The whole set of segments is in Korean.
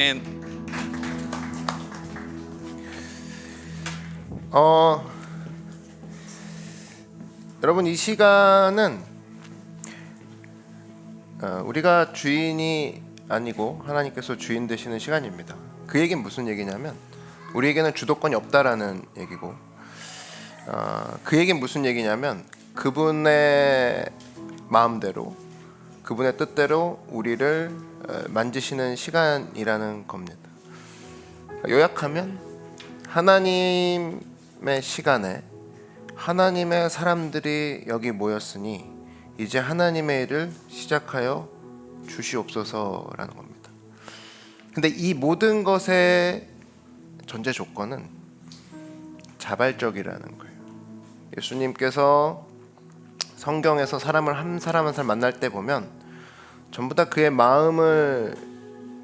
And 여러분, 이 시간은 우리가 주인이 아니고 하나님께서 주인 되시는 시간입니다. 그 얘기는 무슨 얘기냐면 우리에게는 주도권이 없다라는 얘기고, 그 얘기는 무슨 얘기냐면 그분의 마음대로, 그분의 뜻대로 우리를 만지시는 시간이라는 겁니다. 요약하면 하나님의 시간에 하나님의 사람들이 여기 모였으니 이제 하나님의 일을 시작하여 주시옵소서라는 겁니다. 근데 이 모든 것의 전제 조건은 자발적이라는 거예요. 예수님께서 성경에서 사람을 한 사람 한 사람 만날 때 보면 전부 다 그의 마음을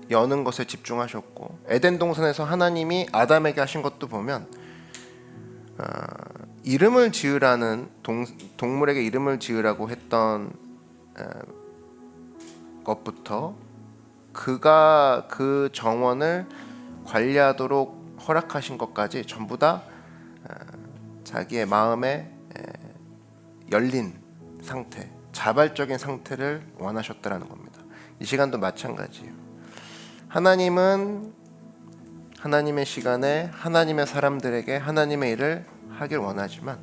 여는 것에 집중하셨고, 에덴 동산에서 하나님이 아담에게 하신 것도 보면 이름을 지으라는 동물에게 이름을 지으라고 했던 것부터 그가 그 정원을 관리하도록 허락하신 것까지 전부 다 자기의 마음에 열린 상태, 자발적인 상태를 원하셨다라는 겁니다. 이 시간도 마찬가지예요. 하나님은 하나님의 시간에 하나님의 사람들에게 하나님의 일을 하길 원하지만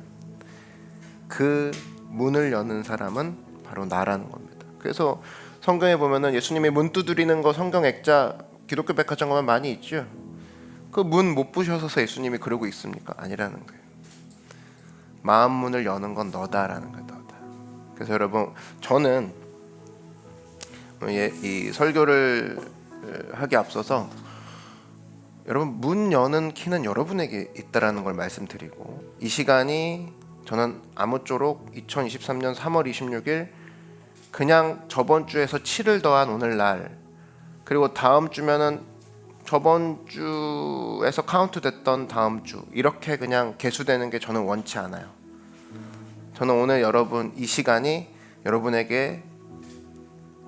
그 문을 여는 사람은 바로 나라는 겁니다. 그래서 성경에 보면은 예수님이 문 두드리는 거 성경 액자 기독교 백화점 가면 많이 있죠. 그 문 못 부셔서 예수님이 그러고 있습니까? 아니라는 거예요. 마음 문을 여는 건 너다라는 거예요. 너다. 그래서 여러분, 저는 이 설교를 하기 앞서서 여러분, 문 여는 키는 여러분에게 있다라는 걸 말씀드리고, 이 시간이 저는 아무쪼록 2023년 3월 26일 그냥 저번 주에서 7을 더한 오늘날, 그리고 다음 주면은 저번 주에서 카운트 됐던 다음 주, 이렇게 그냥 개수되는 게 저는 원치 않아요. 저는 오늘 여러분, 이 시간이 여러분에게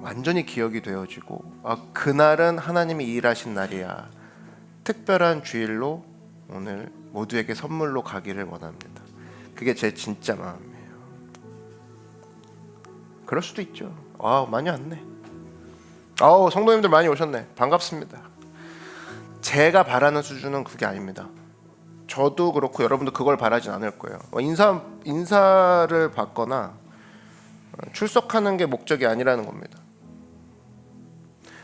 완전히 기억이 되어지고, 그날은 하나님이 일하신 날이야, 특별한 주일로 오늘 모두에게 선물로 가기를 원합니다. 그게 제 진짜 마음이에요. 그럴 수도 있죠. 많이 왔네. 성도님들 많이 오셨네. 반갑습니다. 제가 바라는 수준은 그게 아닙니다. 저도 그렇고 여러분도 그걸 바라진 않을 거예요. 인사를 받거나 출석하는 게 목적이 아니라는 겁니다.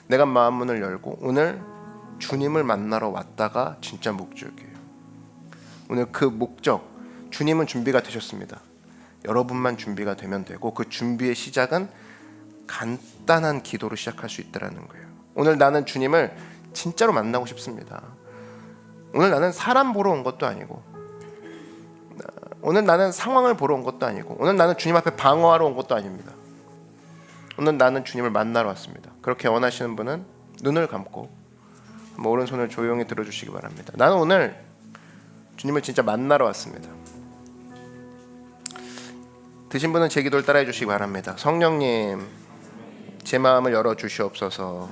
내가 마음 문을 열고 오늘 주님을 만나러 왔다가 진짜 목적이에요. 오늘 그 목적, 주님은 준비가 되셨습니다. 여러분만 준비가 되면 되고, 그 준비의 시작은 간단한 기도로 시작할 수 있다는 거예요. 오늘 나는 주님을 진짜로 만나고 싶습니다. 오늘 나는 사람 보러 온 것도 아니고, 오늘 나는 상황을 보러 온 것도 아니고, 오늘 나는 주님 앞에 방어하러 온 것도 아닙니다. 오늘 나는 주님을 만나러 왔습니다. 그렇게 원하시는 분은 눈을 감고 오른손을 조용히 들어주시기 바랍니다. 나는 오늘 주님을 진짜 만나러 왔습니다. 드신 분은 제 기도를 따라해 주시기 바랍니다. 성령님, 제 마음을 열어 주시옵소서.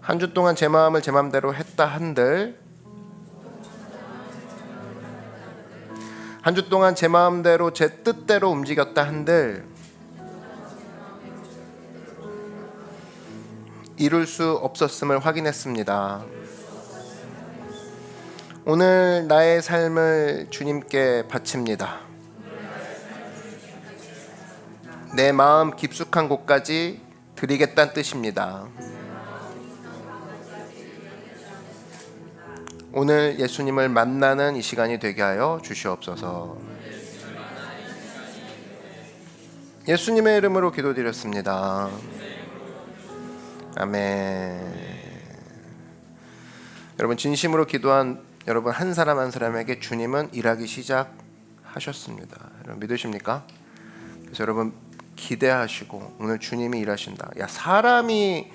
한 주 동안 제 마음을 제 마음대로 했다 한들, 한 주 동안 제 마음대로 제 뜻대로 움직였다 한들 이룰 수 없었음을 확인했습니다. 오늘 나의 삶을 주님께 바칩니다. 내 마음 깊숙한 곳까지 드리겠다는 뜻입니다. 오늘 예수님을 만나는 이 시간이 되게 하여 주시옵소서. 예수님의 이름으로 기도드렸습니다. 아멘. 여러분, 진심으로 기도한 여러분 한 사람 한 사람에게 주님은 일하기 시작하셨습니다. 여러분, 믿으십니까? 그래서 여러분, 기대하시고 오늘 주님이 일하신다. 사람이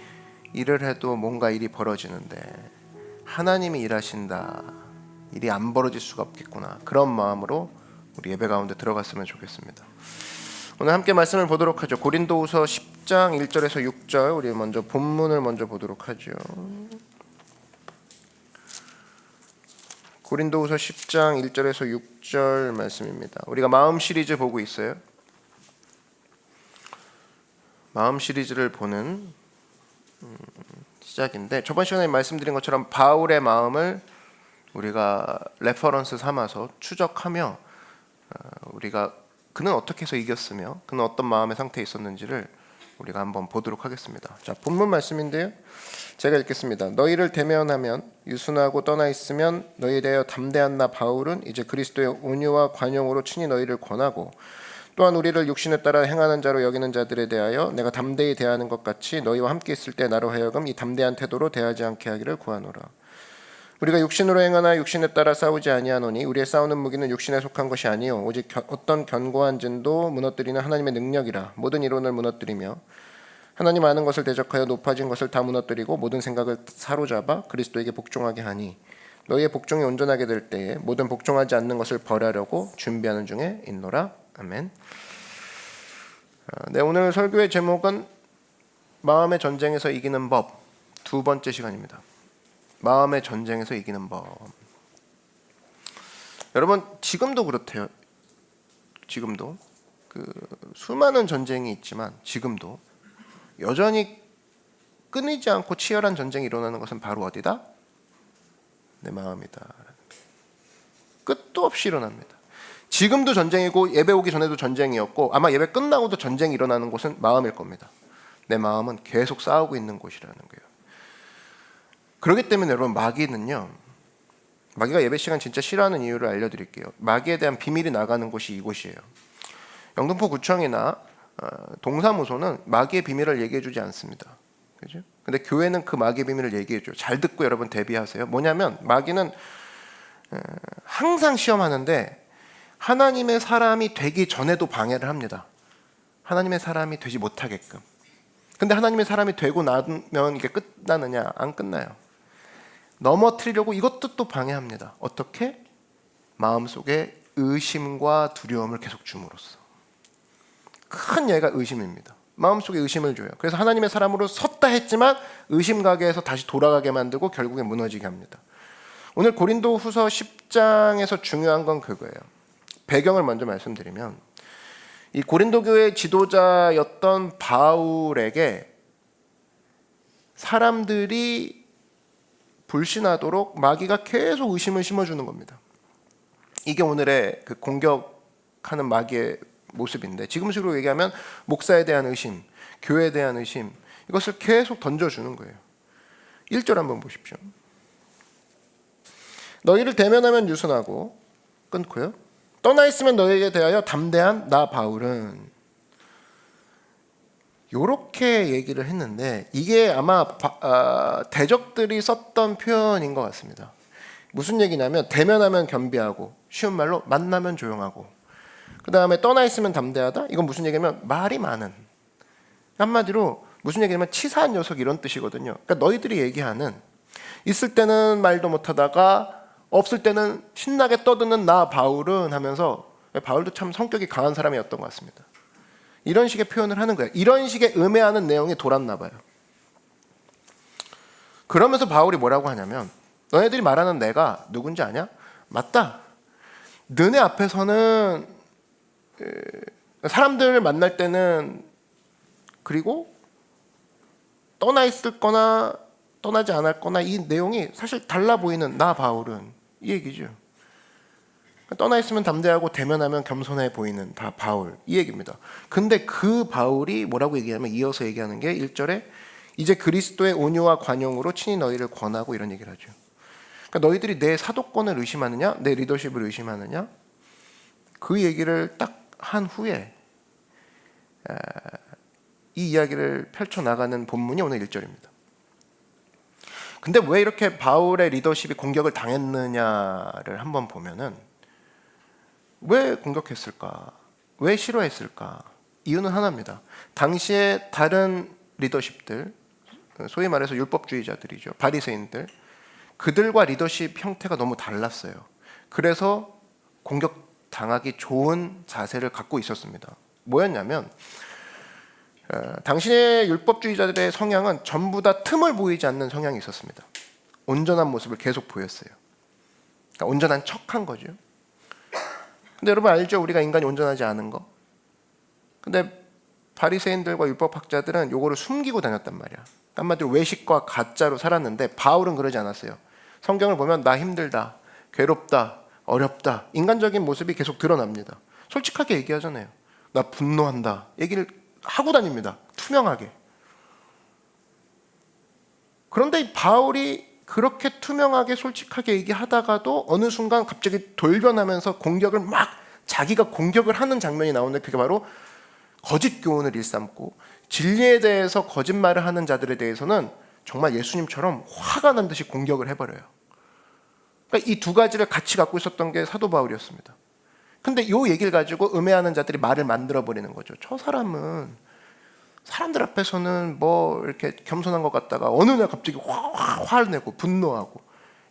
일을 해도 뭔가 일이 벌어지는데 하나님이 일하신다. 일이 안 벌어질 수가 없겠구나. 그런 마음으로 우리 예배 가운데 들어갔으면 좋겠습니다. 오늘 함께 말씀을 보도록 하죠. 고린도후서 10장 10장 1절에서 6절 우리 먼저 본문을 먼저 보도록 하죠. 고린도후서 10장 1절에서 6절 말씀입니다. 우리가 마음 시리즈 보고 있어요. 마음 시리즈를 보는 시작인데 저번 시간에 말씀드린 것처럼 바울의 마음을 우리가 레퍼런스 삼아서 추적하며 우리가 그는 어떻게 해서 이겼으며 그는 어떤 마음의 상태에 있었는지를 우리가 한번 보도록 하겠습니다. 자, 본문 말씀인데요. 제가 읽겠습니다. 너희를 대면하면 유순하고 떠나 있으면 너희에 대하여 담대한 나 바울은 이제 그리스도의 온유와 관용으로 친히 너희를 권하고 또한 우리를 육신에 따라 행하는 자로 여기는 자들에 대하여 내가 담대히 대하는 것 같이 너희와 함께 있을 때 나로 하여금 이 담대한 태도로 대하지 않게 하기를 구하노라. 우리가 육신으로 행하나 육신에 따라 싸우지 아니하노니 우리의 싸우는 무기는 육신에 속한 것이 아니요 오직 어떤 견고한 진도 무너뜨리는 하나님의 능력이라. 모든 이론을 무너뜨리며 하나님 아는 것을 대적하여 높아진 것을 다 무너뜨리고 모든 생각을 사로잡아 그리스도에게 복종하게 하니 너희의 복종이 온전하게 될 때에 모든 복종하지 않는 것을 벌하려고 준비하는 중에 있노라. 아멘. 네, 오늘 설교의 제목은 마음의 전쟁에서 이기는 법, 두 번째 시간입니다. 마음의 전쟁에서 이기는 법. 여러분 지금도 그렇대요. 지금도 수많은 전쟁이 있지만 지금도 여전히 끊이지 않고 치열한 전쟁이 일어나는 것은 바로 어디다? 내 마음이다. 끝도 없이 일어납니다. 지금도 전쟁이고 예배 오기 전에도 전쟁이었고 아마 예배 끝나고도 전쟁이 일어나는 곳은 마음일 겁니다. 내 마음은 계속 싸우고 있는 곳이라는 거예요. 그렇기 때문에 여러분 마귀는요, 마귀가 예배 시간 진짜 싫어하는 이유를 알려드릴게요. 마귀에 대한 비밀이 나가는 곳이 이곳이에요. 영등포 구청이나 동사무소는 마귀의 비밀을 얘기해주지 않습니다. 그죠? 근데 교회는 그 마귀의 비밀을 얘기해줘요. 잘 듣고 여러분 대비하세요. 뭐냐면 마귀는 항상 시험하는데 하나님의 사람이 되기 전에도 방해를 합니다. 하나님의 사람이 되지 못하게끔. 근데 하나님의 사람이 되고 나면 이게 끝나느냐? 안 끝나요. 넘어뜨리려고 이것도 또 방해합니다. 어떻게? 마음속에 의심과 두려움을 계속 줌으로써. 큰 예가 의심입니다. 마음속에 의심을 줘요. 그래서 하나님의 사람으로 섰다 했지만 의심 가게에서 다시 돌아가게 만들고 결국에 무너지게 합니다. 오늘 고린도후서 10장에서 중요한 건 그거예요. 배경을 먼저 말씀드리면 이 고린도 교회의 지도자였던 바울에게 사람들이 불신하도록 마귀가 계속 의심을 심어주는 겁니다. 이게 오늘의 그 공격하는 마귀의 모습인데 지금식으로 얘기하면 목사에 대한 의심, 교회에 대한 의심 이것을 계속 던져주는 거예요. 1절 한번 보십시오. 너희를 대면하면 유순하고 끊고요. 떠나 있으면 너희에게 대하여 담대한 나 바울은 요렇게 얘기를 했는데 이게 아마 대적들이 썼던 표현인 것 같습니다. 무슨 얘기냐면 대면하면 겸비하고 쉬운 말로 만나면 조용하고 그 다음에 떠나 있으면 담대하다. 이건 무슨 얘기냐면 말이 많은, 한마디로 무슨 얘기냐면 치사한 녀석 이런 뜻이거든요. 그러니까 너희들이 얘기하는 있을 때는 말도 못하다가 없을 때는 신나게 떠드는 나 바울은 하면서 바울도 참 성격이 강한 사람이었던 것 같습니다. 이런 식의 표현을 하는 거예요. 이런 식의 음해하는 내용이 돌았나 봐요. 그러면서 바울이 뭐라고 하냐면 너네들이 말하는 내가 누군지 아냐? 맞다. 너네 앞에서는 사람들을 만날 때는 그리고 떠나 있을 거나 떠나지 않을 거나 이 내용이 사실 달라 보이는 나 바울은 이 얘기죠. 떠나 있으면 담대하고 대면하면 겸손해 보이는 다 바울 이 얘기입니다. 근데 그 바울이 뭐라고 얘기하면 이어서 얘기하는 게 1절에 이제 그리스도의 온유와 관용으로 친히 너희를 권하고 이런 얘기를 하죠. 그러니까 너희들이 내 사도권을 의심하느냐 내 리더십을 의심하느냐 그 얘기를 딱 한 후에 이 이야기를 펼쳐나가는 본문이 오늘 1절입니다. 근데 왜 이렇게 바울의 리더십이 공격을 당했느냐를 한번 보면은 왜 공격했을까? 왜 싫어했을까? 이유는 하나입니다. 당시에 다른 리더십들, 소위 말해서 율법주의자들이죠. 바리새인들, 그들과 리더십 형태가 너무 달랐어요. 그래서 공격당하기 좋은 자세를 갖고 있었습니다. 뭐였냐면 당신의 율법주의자들의 성향은 전부 다 틈을 보이지 않는 성향이 있었습니다. 온전한 모습을 계속 보였어요. 그러니까 온전한 척한 거죠. 근데 여러분 알죠? 우리가 인간이 온전하지 않은 거. 근데 바리새인들과 율법학자들은 요거를 숨기고 다녔단 말이야. 한마디로 외식과 가짜로 살았는데 바울은 그러지 않았어요. 성경을 보면 나 힘들다, 괴롭다, 어렵다, 인간적인 모습이 계속 드러납니다. 솔직하게 얘기하잖아요. 나 분노한다 얘기를 하고 다닙니다. 투명하게. 그런데 바울이 그렇게 투명하게 솔직하게 얘기하다가도 어느 순간 갑자기 돌변하면서 공격을 막 자기가 공격을 하는 장면이 나오는데, 그게 바로 거짓 교훈을 일삼고 진리에 대해서 거짓말을 하는 자들에 대해서는 정말 예수님처럼 화가 난 듯이 공격을 해버려요. 그러니까 이 두 가지를 같이 갖고 있었던 게 사도 바울이었습니다. 근데 이 얘기를 가지고 음해하는 자들이 말을 만들어 버리는 거죠. 저 사람은 사람들 앞에서는 뭐 이렇게 겸손한 것 같다가 어느 날 갑자기 화를 내고 분노하고,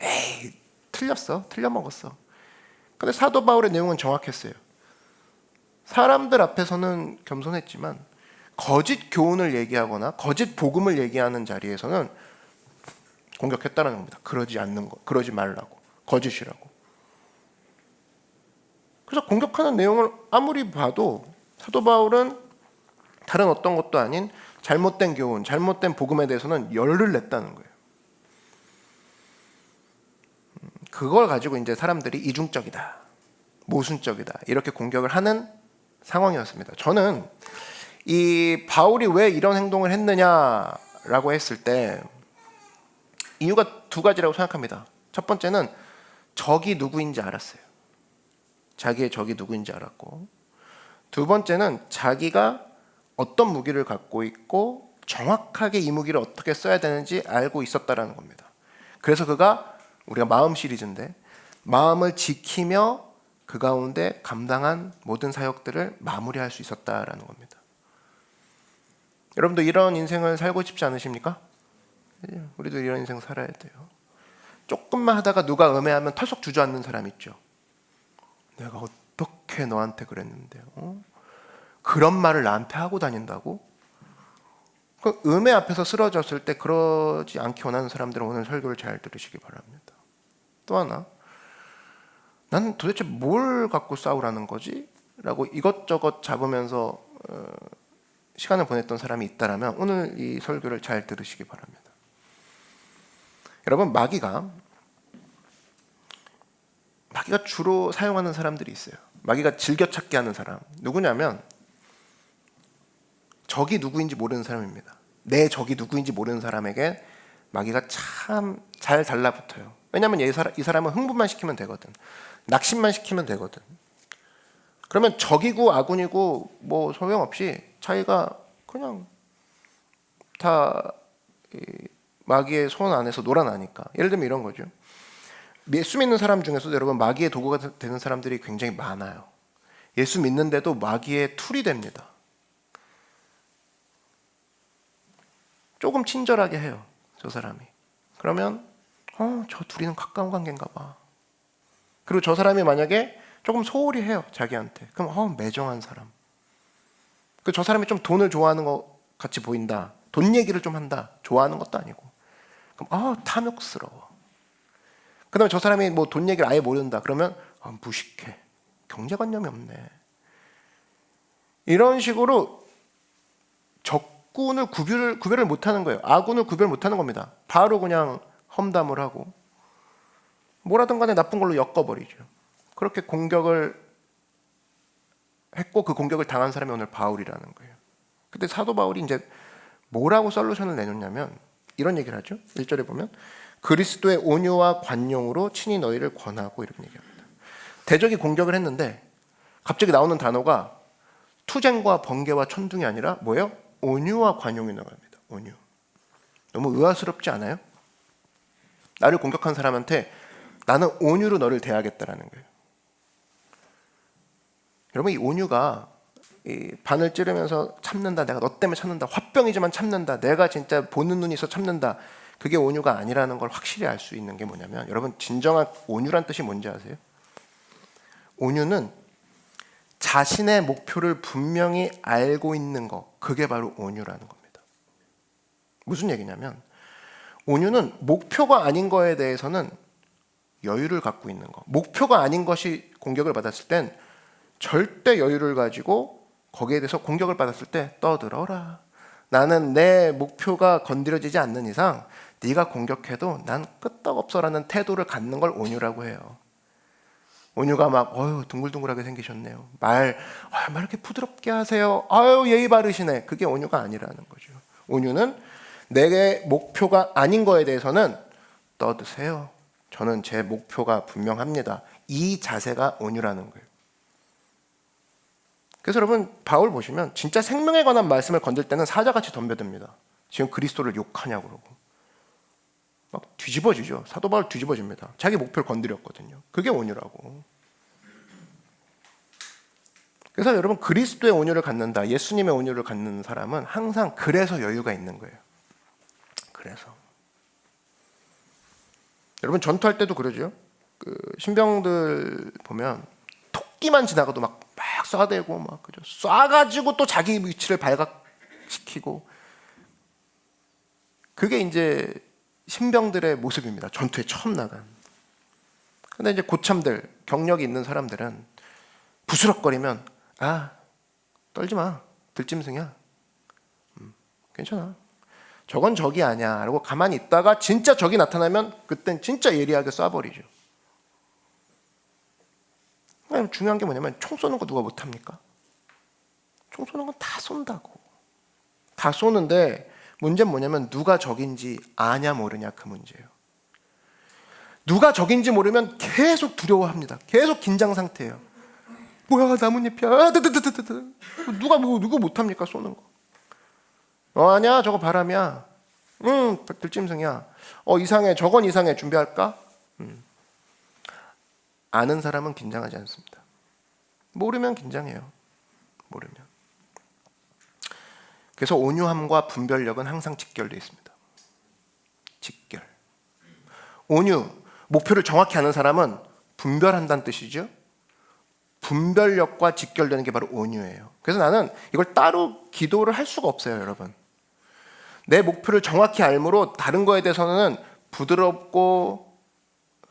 에이 틀렸어, 틀려먹었어. 근데 사도 바울의 내용은 정확했어요. 사람들 앞에서는 겸손했지만 거짓 교훈을 얘기하거나 거짓 복음을 얘기하는 자리에서는 공격했다는 겁니다. 그러지 않는 거, 그러지 말라고, 거짓이라고. 그래서 공격하는 내용을 아무리 봐도 사도 바울은 다른 어떤 것도 아닌 잘못된 교훈, 잘못된 복음에 대해서는 열을 냈다는 거예요. 그걸 가지고 이제 사람들이 이중적이다, 모순적이다 이렇게 공격을 하는 상황이었습니다. 저는 이 바울이 왜 이런 행동을 했느냐라고 했을 때 이유가 두 가지라고 생각합니다. 첫 번째는 적이 누구인지 알았어요. 자기의 적이 누구인지 알았고, 두 번째는 자기가 어떤 무기를 갖고 있고 정확하게 이 무기를 어떻게 써야 되는지 알고 있었다라는 겁니다. 그래서 그가, 우리가 마음 시리즈인데, 마음을 지키며 그 가운데 감당한 모든 사역들을 마무리할 수 있었다라는 겁니다. 여러분도 이런 인생을 살고 싶지 않으십니까? 우리도 이런 인생 살아야 돼요. 조금만 하다가 누가 음해하면 털썩 주저앉는 사람 있죠. 내가 어떻게 너한테 그랬는데요? 그런 말을 나한테 하고 다닌다고? 그 음해 앞에서 쓰러졌을 때 그러지 않게 원하는 사람들은 오늘 설교를 잘 들으시기 바랍니다. 또 하나, 난 도대체 뭘 갖고 싸우라는 거지? 라고 이것저것 잡으면서 시간을 보냈던 사람이 있다면 오늘 이 설교를 잘 들으시기 바랍니다. 여러분, 마귀가 주로 사용하는 사람들이 있어요. 마귀가 즐겨찾기 하는 사람 누구냐면 적이 누구인지 모르는 사람입니다. 내 적이 누구인지 모르는 사람에게 마귀가 참 잘 달라붙어요. 왜냐하면 이 사람은 흥분만 시키면 되거든, 낙심만 시키면 되거든. 그러면 적이고 아군이고 뭐 소용없이 자기가 그냥 다 마귀의 손 안에서 놀아나니까. 예를 들면 이런 거죠. 예수 믿는 사람 중에서도 여러분 마귀의 도구가 되는 사람들이 굉장히 많아요. 예수 믿는데도 마귀의 툴이 됩니다. 조금 친절하게 해요, 저 사람이. 그러면 저 둘이는 가까운 관계인가 봐. 그리고 저 사람이 만약에 조금 소홀히 해요, 자기한테. 그럼 매정한 사람. 저 사람이 좀 돈을 좋아하는 것 같이 보인다, 돈 얘기를 좀 한다, 좋아하는 것도 아니고. 그럼 탐욕스러워. 그 다음에 저 사람이 뭐 돈 얘기를 아예 모른다, 그러면 무식해, 경제관념이 없네. 이런 식으로 적군을 구별을 못하는 거예요. 아군을 구별 못하는 겁니다. 바로 그냥 험담을 하고 뭐라든 간에 나쁜 걸로 엮어버리죠. 그렇게 공격을 했고 그 공격을 당한 사람이 오늘 바울이라는 거예요. 근데 사도 바울이 이제 뭐라고 솔루션을 내놓냐면 이런 얘기를 하죠. 1절에 보면 그리스도의 온유와 관용으로 친히 너희를 권하고, 이렇게 얘기합니다. 대적이 공격을 했는데 갑자기 나오는 단어가 투쟁과 번개와 천둥이 아니라 뭐예요? 온유와 관용이 나갑니다. 온유. 너무 의아스럽지 않아요? 나를 공격한 사람한테 나는 온유로 너를 대하겠다라는 거예요. 여러분, 이 온유가 바늘 찌르면서 참는다, 내가 너 때문에 참는다, 화병이지만 참는다, 내가 진짜 보는 눈이 있어 참는다, 그게 온유가 아니라는 걸 확실히 알 수 있는 게 뭐냐면, 여러분 진정한 온유란 뜻이 뭔지 아세요? 온유는 자신의 목표를 분명히 알고 있는 거, 그게 바로 온유라는 겁니다. 무슨 얘기냐면 온유는 목표가 아닌 거에 대해서는 여유를 갖고 있는 거. 목표가 아닌 것이 공격을 받았을 땐 절대 여유를 가지고 거기에 대해서 공격을 받았을 때 떠들어라. 나는 내 목표가 건드려지지 않는 이상 네가 공격해도 난 끄떡없어라는 태도를 갖는 걸 온유라고 해요. 온유가 막 둥글둥글하게 생기셨네요. 말 이렇게 부드럽게 하세요. 예의 바르시네. 그게 온유가 아니라는 거죠. 온유는 내 목표가 아닌 거에 대해서는 떠드세요. 저는 제 목표가 분명합니다. 이 자세가 온유라는 거예요. 그래서 여러분 바울 보시면 진짜 생명에 관한 말씀을 건들 때는 사자같이 덤벼듭니다. 지금 그리스도를 욕하냐고 그러고 막 뒤집어지죠. 사도 바울 뒤집어집니다. 자기 목표를 건드렸거든요. 그게 온유라고. 그래서 여러분 그리스도의 온유를 갖는다, 예수님의 온유를 갖는 사람은 항상 그래서 여유가 있는 거예요. 그래서 여러분 전투할 때도 그러죠. 그 신병들 보면 토끼만 지나가도 막 쏴대고 막 그죠. 쏴가지고 또 자기 위치를 발각시키고, 그게 이제 신병들의 모습입니다. 전투에 처음 나간. 근데 이제 고참들, 경력이 있는 사람들은 부스럭거리면 떨지 마, 들짐승이야, 괜찮아, 저건 적이 아니야 라고 가만히 있다가 진짜 적이 나타나면 그땐 진짜 예리하게 쏴버리죠. 중요한 게 뭐냐면 총 쏘는 거 누가 못합니까? 총 쏘는 건 다 쏜다고. 다 쏘는데 문제는 뭐냐면 누가 적인지 아냐 모르냐, 그 문제예요. 누가 적인지 모르면 계속 두려워합니다. 계속 긴장 상태예요. 뭐야 나뭇잎이야, 누구 못합니까 쏘는 거. 아니야 저거 바람이야, 들짐승이야, 이상해, 저건 이상해, 준비할까? 아는 사람은 긴장하지 않습니다. 모르면 긴장해요. 모르면. 그래서 온유함과 분별력은 항상 직결되어 있습니다. 직결. 온유, 목표를 정확히 아는 사람은 분별한다는 뜻이죠. 분별력과 직결되는 게 바로 온유예요. 그래서 나는 이걸 따로 기도를 할 수가 없어요, 여러분. 내 목표를 정확히 알므로 다른 거에 대해서는 부드럽고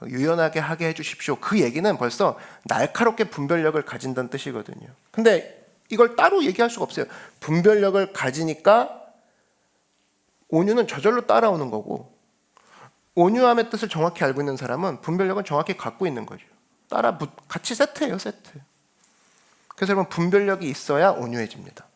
유연하게 하게 해주십시오. 그 얘기는 벌써 날카롭게 분별력을 가진다는 뜻이거든요. 근데 이걸 따로 얘기할 수가 없어요. 분별력을 가지니까 온유는 저절로 따라오는 거고, 온유함의 뜻을 정확히 알고 있는 사람은 분별력은 정확히 갖고 있는 거죠. 같이 세트예요, 세트. 그래서 여러분 분별력이 있어야 온유해집니다.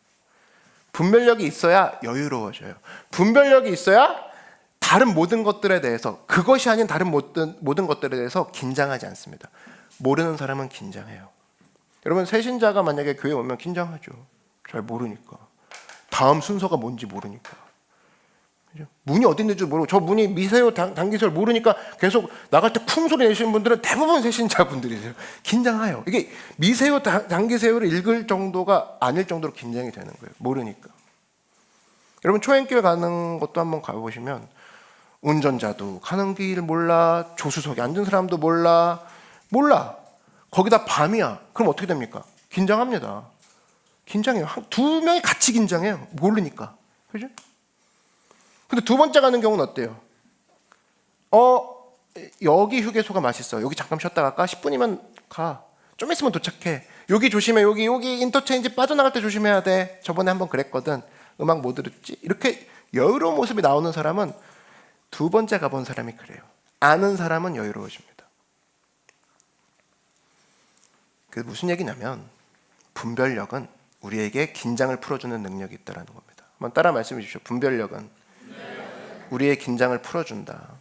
분별력이 있어야 여유로워져요. 분별력이 있어야 다른 모든 것들에 대해서, 그것이 아닌 다른 모든 것들에 대해서 긴장하지 않습니다. 모르는 사람은 긴장해요. 여러분 새신자가 만약에 교회 오면 긴장하죠. 잘 모르니까. 다음 순서가 뭔지 모르니까. 그죠? 문이 어디 있는지 모르고, 저 문이 미세요 단기세요 모르니까 계속 나갈 때 쿵 소리 내시는 분들은 대부분 새신자분들이세요. 긴장해요. 이게 미세요 단기세요를 읽을 정도가 아닐 정도로 긴장이 되는 거예요. 모르니까. 여러분 초행길 가는 것도 한번 가보시면 운전자도 가는 길 몰라, 조수석에 앉은 사람도 몰라. 거기다 밤이야. 그럼 어떻게 됩니까? 긴장합니다. 긴장해요. 두 명이 같이 긴장해요. 모르니까. 그죠? 근데 두 번째 가는 경우는 어때요? 여기 휴게소가 맛있어. 여기 잠깐 쉬었다 갈까? 10분이면 가. 좀 있으면 도착해. 여기 조심해. 여기 인터체인지 빠져나갈 때 조심해야 돼. 저번에 한번 그랬거든. 음악 뭐 들었지? 이렇게 여유로운 모습이 나오는 사람은 두 번째 가본 사람이 그래요. 아는 사람은 여유로워집니다. 그게 무슨 얘기냐면 분별력은 우리에게 긴장을 풀어주는 능력이 있다는 겁니다. 한번 따라 말씀해 주십시오. 분별력은 우리의 긴장을 풀어준다.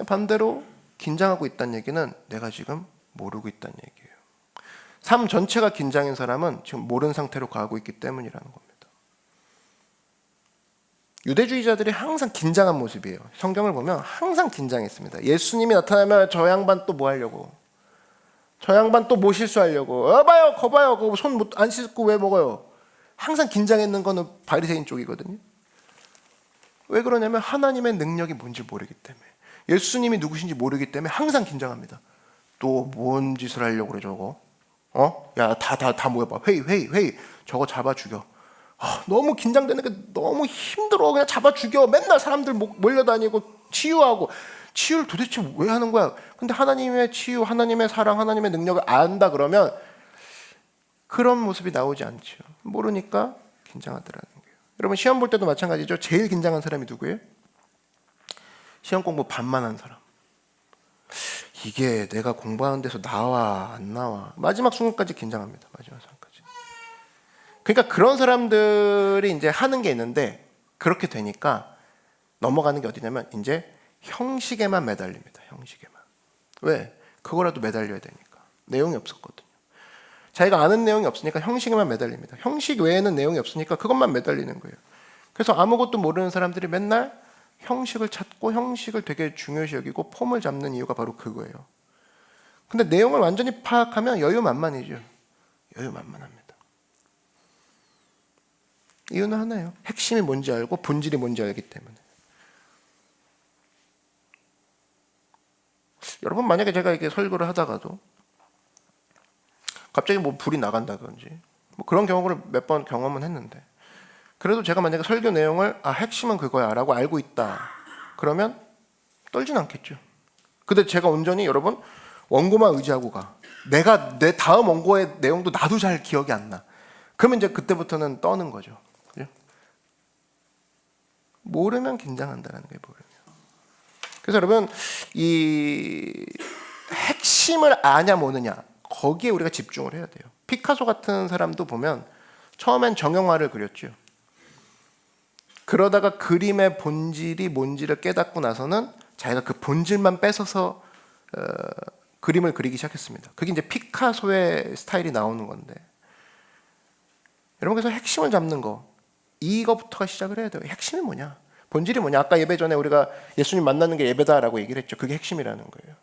반대로 긴장하고 있다는 얘기는 내가 지금 모르고 있다는 얘기예요. 삶 전체가 긴장인 사람은 지금 모르는 상태로 가고 있기 때문이라는 겁니다. 유대주의자들이 항상 긴장한 모습이에요. 성경을 보면 항상 긴장했습니다. 예수님이 나타나면 저 양반 또 뭐 하려고, 저 양반 또 뭐 실수하려고, 봐요 거봐요 손 안 씻고 왜 먹어요. 항상 긴장했는 거는 바리새인 쪽이거든요. 왜 그러냐면 하나님의 능력이 뭔지 모르기 때문에, 예수님이 누구신지 모르기 때문에 항상 긴장합니다. 또 뭔 짓을 하려고 그래 저거. 야, 다 모여봐. 회의. 저거 잡아 죽여. 너무 긴장되는 게 너무 힘들어. 그냥 잡아 죽여. 맨날 사람들 몰려다니고 치유를 도대체 왜 하는 거야? 근데 하나님의 치유, 하나님의 사랑, 하나님의 능력을 안다 그러면 그런 모습이 나오지 않죠. 모르니까 긴장하더라는 거예요. 여러분 시험 볼 때도 마찬가지죠. 제일 긴장한 사람이 누구예요? 시험 공부 반만 한 사람. 이게 내가 공부하는 데서 나와 안 나와. 마지막 순간까지 긴장합니다. 마지막 순간까지. 그러니까 그런 사람들이 이제 하는 게 있는데 그렇게 되니까 넘어가는 게 어디냐면 이제 형식에만 매달립니다. 형식에만. 왜? 그거라도 매달려야 되니까. 내용이 없었거든요. 자기가 아는 내용이 없으니까 형식에만 매달립니다. 형식 외에는 내용이 없으니까 그것만 매달리는 거예요. 그래서 아무것도 모르는 사람들이 맨날 형식을 찾고 형식을 되게 중요시 여기고 폼을 잡는 이유가 바로 그거예요. 근데 내용을 완전히 파악하면 여유만만이죠. 여유만만합니다. 이유는 하나예요. 핵심이 뭔지 알고 본질이 뭔지 알기 때문에. 여러분 만약에 제가 이렇게 설교를 하다가도 갑자기 뭐 불이 나간다든지 뭐 그런 경우를 몇 번 경험은 했는데 그래도 제가 만약에 설교 내용을 핵심은 그거야 라고 알고 있다 그러면 떨진 않겠죠. 근데 제가 온전히 여러분 원고만 의지하고 가. 내가 내 다음 원고의 내용도 나도 잘 기억이 안 나. 그러면 이제 그때부터는 떠는 거죠. 그죠? 모르면 긴장한다는 거예요. 모르면. 그래서 여러분 이 핵심을 아냐 모르냐 거기에 우리가 집중을 해야 돼요. 피카소 같은 사람도 보면 처음엔 정형화를 그렸죠. 그러다가 그림의 본질이 뭔지를 깨닫고 나서는 자기가 그 본질만 뺏어서 그림을 그리기 시작했습니다. 그게 이제 피카소의 스타일이 나오는 건데 여러분 그래서 핵심을 잡는 거 이거부터가 시작을 해야 돼요. 핵심이 뭐냐? 본질이 뭐냐? 아까 예배 전에 우리가 예수님 만나는 게 예배다라고 얘기를 했죠. 그게 핵심이라는 거예요.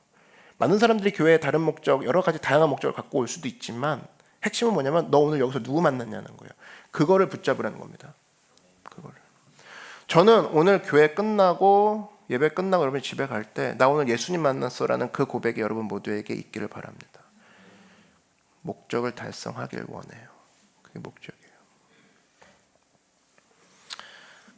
많은 사람들이 교회에 다른 목적, 여러 가지 다양한 목적을 갖고 올 수도 있지만 핵심은 뭐냐면 너 오늘 여기서 누구 만났냐는 거예요. 그거를 붙잡으라는 겁니다. 그거를. 저는 오늘 교회 끝나고 예배 끝나고 여러분 집에 갈 때 나 오늘 예수님 만났어라는 그 고백이 여러분 모두에게 있기를 바랍니다. 목적을 달성하길 원해요. 그게 목적이에요.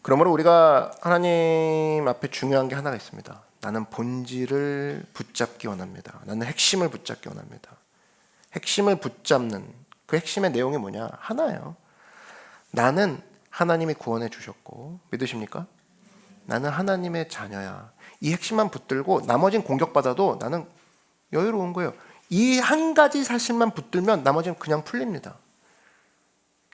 그러므로 우리가 하나님 앞에 중요한 게 하나가 있습니다. 나는 본질을 붙잡기 원합니다. 나는 핵심을 붙잡기 원합니다. 핵심을 붙잡는 그 핵심의 내용이 뭐냐? 하나예요. 나는 하나님이 구원해 주셨고 믿으십니까? 나는 하나님의 자녀야. 이 핵심만 붙들고 나머지는 공격받아도 나는 여유로운 거예요. 이 한 가지 사실만 붙들면 나머지는 그냥 풀립니다.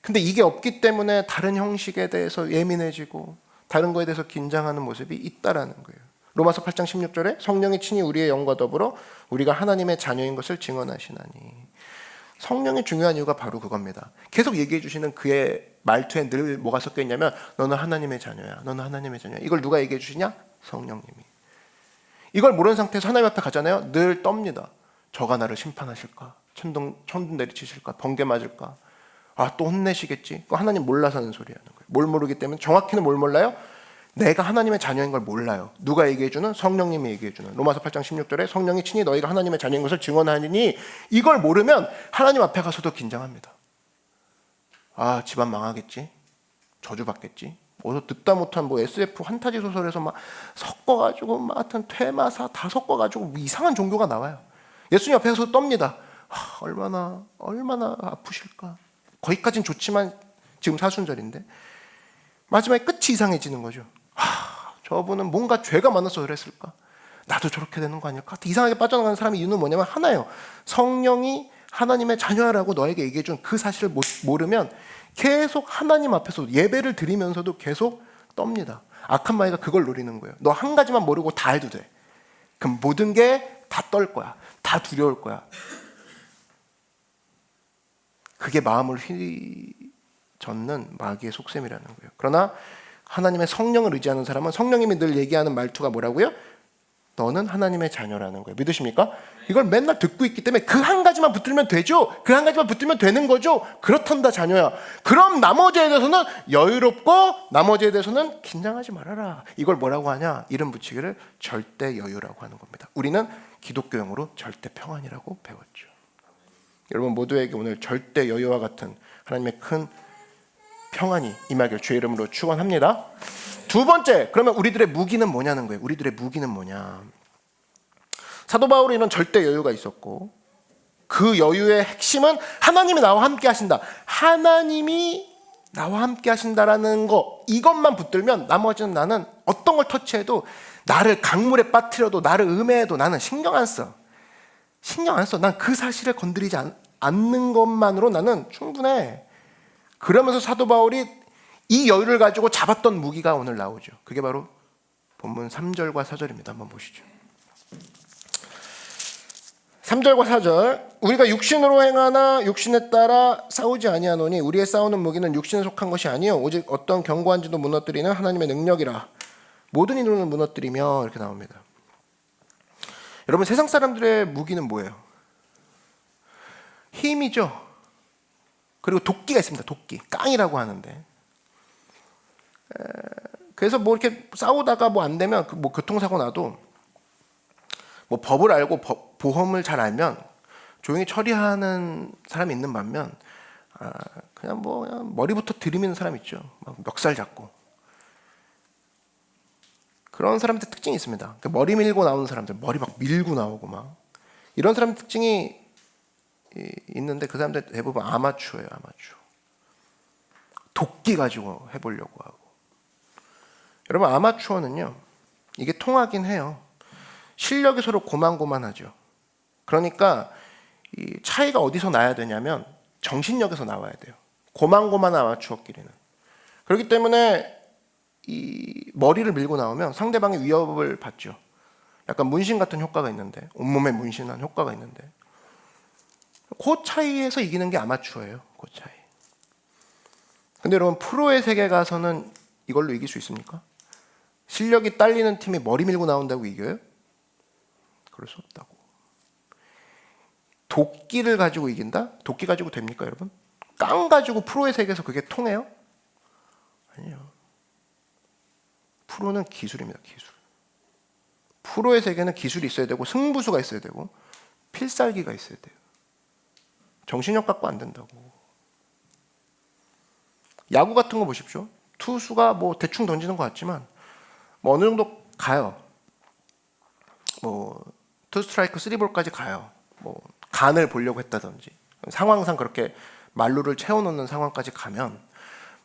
근데 이게 없기 때문에 다른 형식에 대해서 예민해지고 다른 거에 대해서 긴장하는 모습이 있다라는 거예요. 로마서 8장 16절에 성령이 친히 우리의 영과 더불어 우리가 하나님의 자녀인 것을 증언하시나니. 성령이 중요한 이유가 바로 그겁니다. 계속 얘기해 주시는 그의 말투에 늘 뭐가 섞여 있냐면 너는 하나님의 자녀야. 너는 하나님의 자녀야. 이걸 누가 얘기해 주시냐? 성령님이. 이걸 모르는 상태에서 하나님 앞에 가잖아요. 늘 떱니다. 저가 나를 심판하실까? 천둥 내리치실까? 번개 맞을까? 또 혼내시겠지? 그거 하나님 몰라서 하는 소리 하는 거예요. 뭘 모르기 때문에 정확히는 뭘 몰라요? 내가 하나님의 자녀인 걸 몰라요. 누가 얘기해주는? 성령님이 얘기해주는. 로마서 8장 16절에 성령이 친히 너희가 하나님의 자녀인 것을 증언하니 이걸 모르면 하나님 앞에 가서도 긴장합니다. 집안 망하겠지? 저주받겠지? 어디서 듣다 못한 SF 환타지 소설에서 막 섞어가지고 막 하여튼 퇴마사 다 섞어가지고 이상한 종교가 나와요. 예수님 앞에 가서 떱니다. 얼마나 아프실까? 거기까지는 좋지만 지금 사순절인데 마지막에 끝이 이상해지는 거죠. 저분은 뭔가 죄가 많아서 그랬을까? 나도 저렇게 되는 거 아닐까? 이상하게 빠져나가는 사람의 이유는 뭐냐면 하나예요. 성령이 하나님의 자녀라고 너에게 얘기해 준 그 사실을 모르면 계속 하나님 앞에서 예배를 드리면서도 계속 떱니다. 악한 마귀가 그걸 노리는 거예요. 너 한 가지만 모르고 다 해도 돼. 그럼 모든 게 다 떨 거야. 다 두려울 거야. 그게 마음을 휘젓는 마귀의 속셈이라는 거예요. 그러나 하나님의 성령을 의지하는 사람은 성령님이 늘 얘기하는 말투가 뭐라고요? 너는 하나님의 자녀라는 거예요. 믿으십니까? 이걸 맨날 듣고 있기 때문에 그 한 가지만 붙들면 되죠. 그 한 가지만 붙들면 되는 거죠. 그렇단다 자녀야. 그럼 나머지에 대해서는 여유롭고 나머지에 대해서는 긴장하지 말아라. 이걸 뭐라고 하냐? 이름 붙이기를 절대 여유라고 하는 겁니다. 우리는 기독교용으로 절대 평안이라고 배웠죠. 여러분 모두에게 오늘 절대 여유와 같은 하나님의 큰 평안이 임하길 주의 이름으로 축원합니다. 두 번째, 그러면 우리들의 무기는 뭐냐는 거예요. 우리들의 무기는 뭐냐. 사도 바울이 이런 절대 여유가 있었고 그 여유의 핵심은 하나님이 나와 함께 하신다. 하나님이 나와 함께 하신다라는 거, 이것만 붙들면 나머지는 나는 어떤 걸 터치해도, 나를 강물에 빠뜨려도, 나를 음해해도 나는 신경 안 써. 난 그 사실을 건드리지 않는 것만으로 나는 충분해. 그러면서 사도 바울이 이 여유를 가지고 잡았던 무기가 오늘 나오죠. 그게 바로 본문 3절과 4절입니다. 한번 보시죠. 3절과 4절. 우리가 육신으로 행하나 육신에 따라 싸우지 아니하노니 우리의 싸우는 무기는 육신에 속한 것이 아니요 오직 어떤 견고한 지도 무너뜨리는 하나님의 능력이라. 모든 이론을 무너뜨리며, 이렇게 나옵니다. 여러분, 세상 사람들의 무기는 뭐예요? 힘이죠. 그리고 도끼가 있습니다. 도끼, 깡이라고 하는데. 그래서 뭐 이렇게 싸우다가 뭐 안 되면, 뭐 교통사고 나도 뭐 법을 알고 보험을 잘 알면 조용히 처리하는 사람이 있는 반면, 그냥 머리부터 들이미는 사람 있죠. 막 멱살 잡고. 그런 사람들 특징이 있습니다. 머리 밀고 나오는 사람들, 머리 막 밀고 나오고 막 이런 사람 특징이 있는데, 그 사람들 대부분 아마추어예요. 아마추어. 도끼 가지고 해보려고 하고. 여러분, 아마추어는요, 이게 통하긴 해요. 실력이 서로 고만고만하죠. 그러니까 이 차이가 어디서 나야 되냐면 정신력에서 나와야 돼요. 고만고만한 아마추어끼리는. 그렇기 때문에 이 머리를 밀고 나오면 상대방의 위협을 받죠. 약간 문신 같은 효과가 있는데, 온몸에 문신한 효과가 있는데, 그 차이에서 이기는 게 아마추어예요. 그 차이. 근데 여러분, 프로의 세계 가서는 이걸로 이길 수 있습니까? 실력이 딸리는 팀이 머리 밀고 나온다고 이겨요? 그럴 수 없다고. 도끼를 가지고 이긴다? 도끼 가지고 됩니까, 여러분? 깡 가지고 프로의 세계에서 그게 통해요? 아니에요. 프로는 기술입니다. 기술. 프로의 세계는 기술이 있어야 되고, 승부수가 있어야 되고, 필살기가 있어야 돼요. 정신력 갖고 안 된다고. 야구 같은 거 보십시오. 투수가 뭐 대충 던지는 것 같지만 뭐 어느 정도 가요. 뭐 투 스트라이크 3볼까지 가요. 뭐 간을 보려고 했다든지, 상황상 그렇게 만루를 채워놓는 상황까지 가면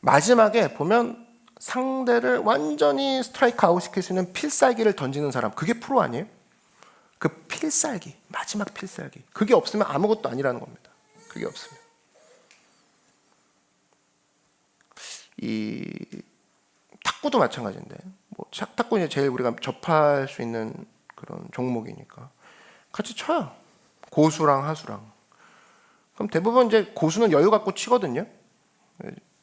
마지막에 보면 상대를 완전히 스트라이크 아웃 시킬 수 있는 필살기를 던지는 사람, 그게 프로 아니에요? 그 필살기, 마지막 필살기, 그게 없으면 아무것도 아니라는 겁니다. 그게 없으면. 이 탁구도 마찬가지인데, 뭐 탁구는 제일 우리가 접할 수 있는 그런 종목이니까 같이 쳐요. 고수랑 하수랑. 그럼 대부분 이제 고수는 여유 갖고 치거든요.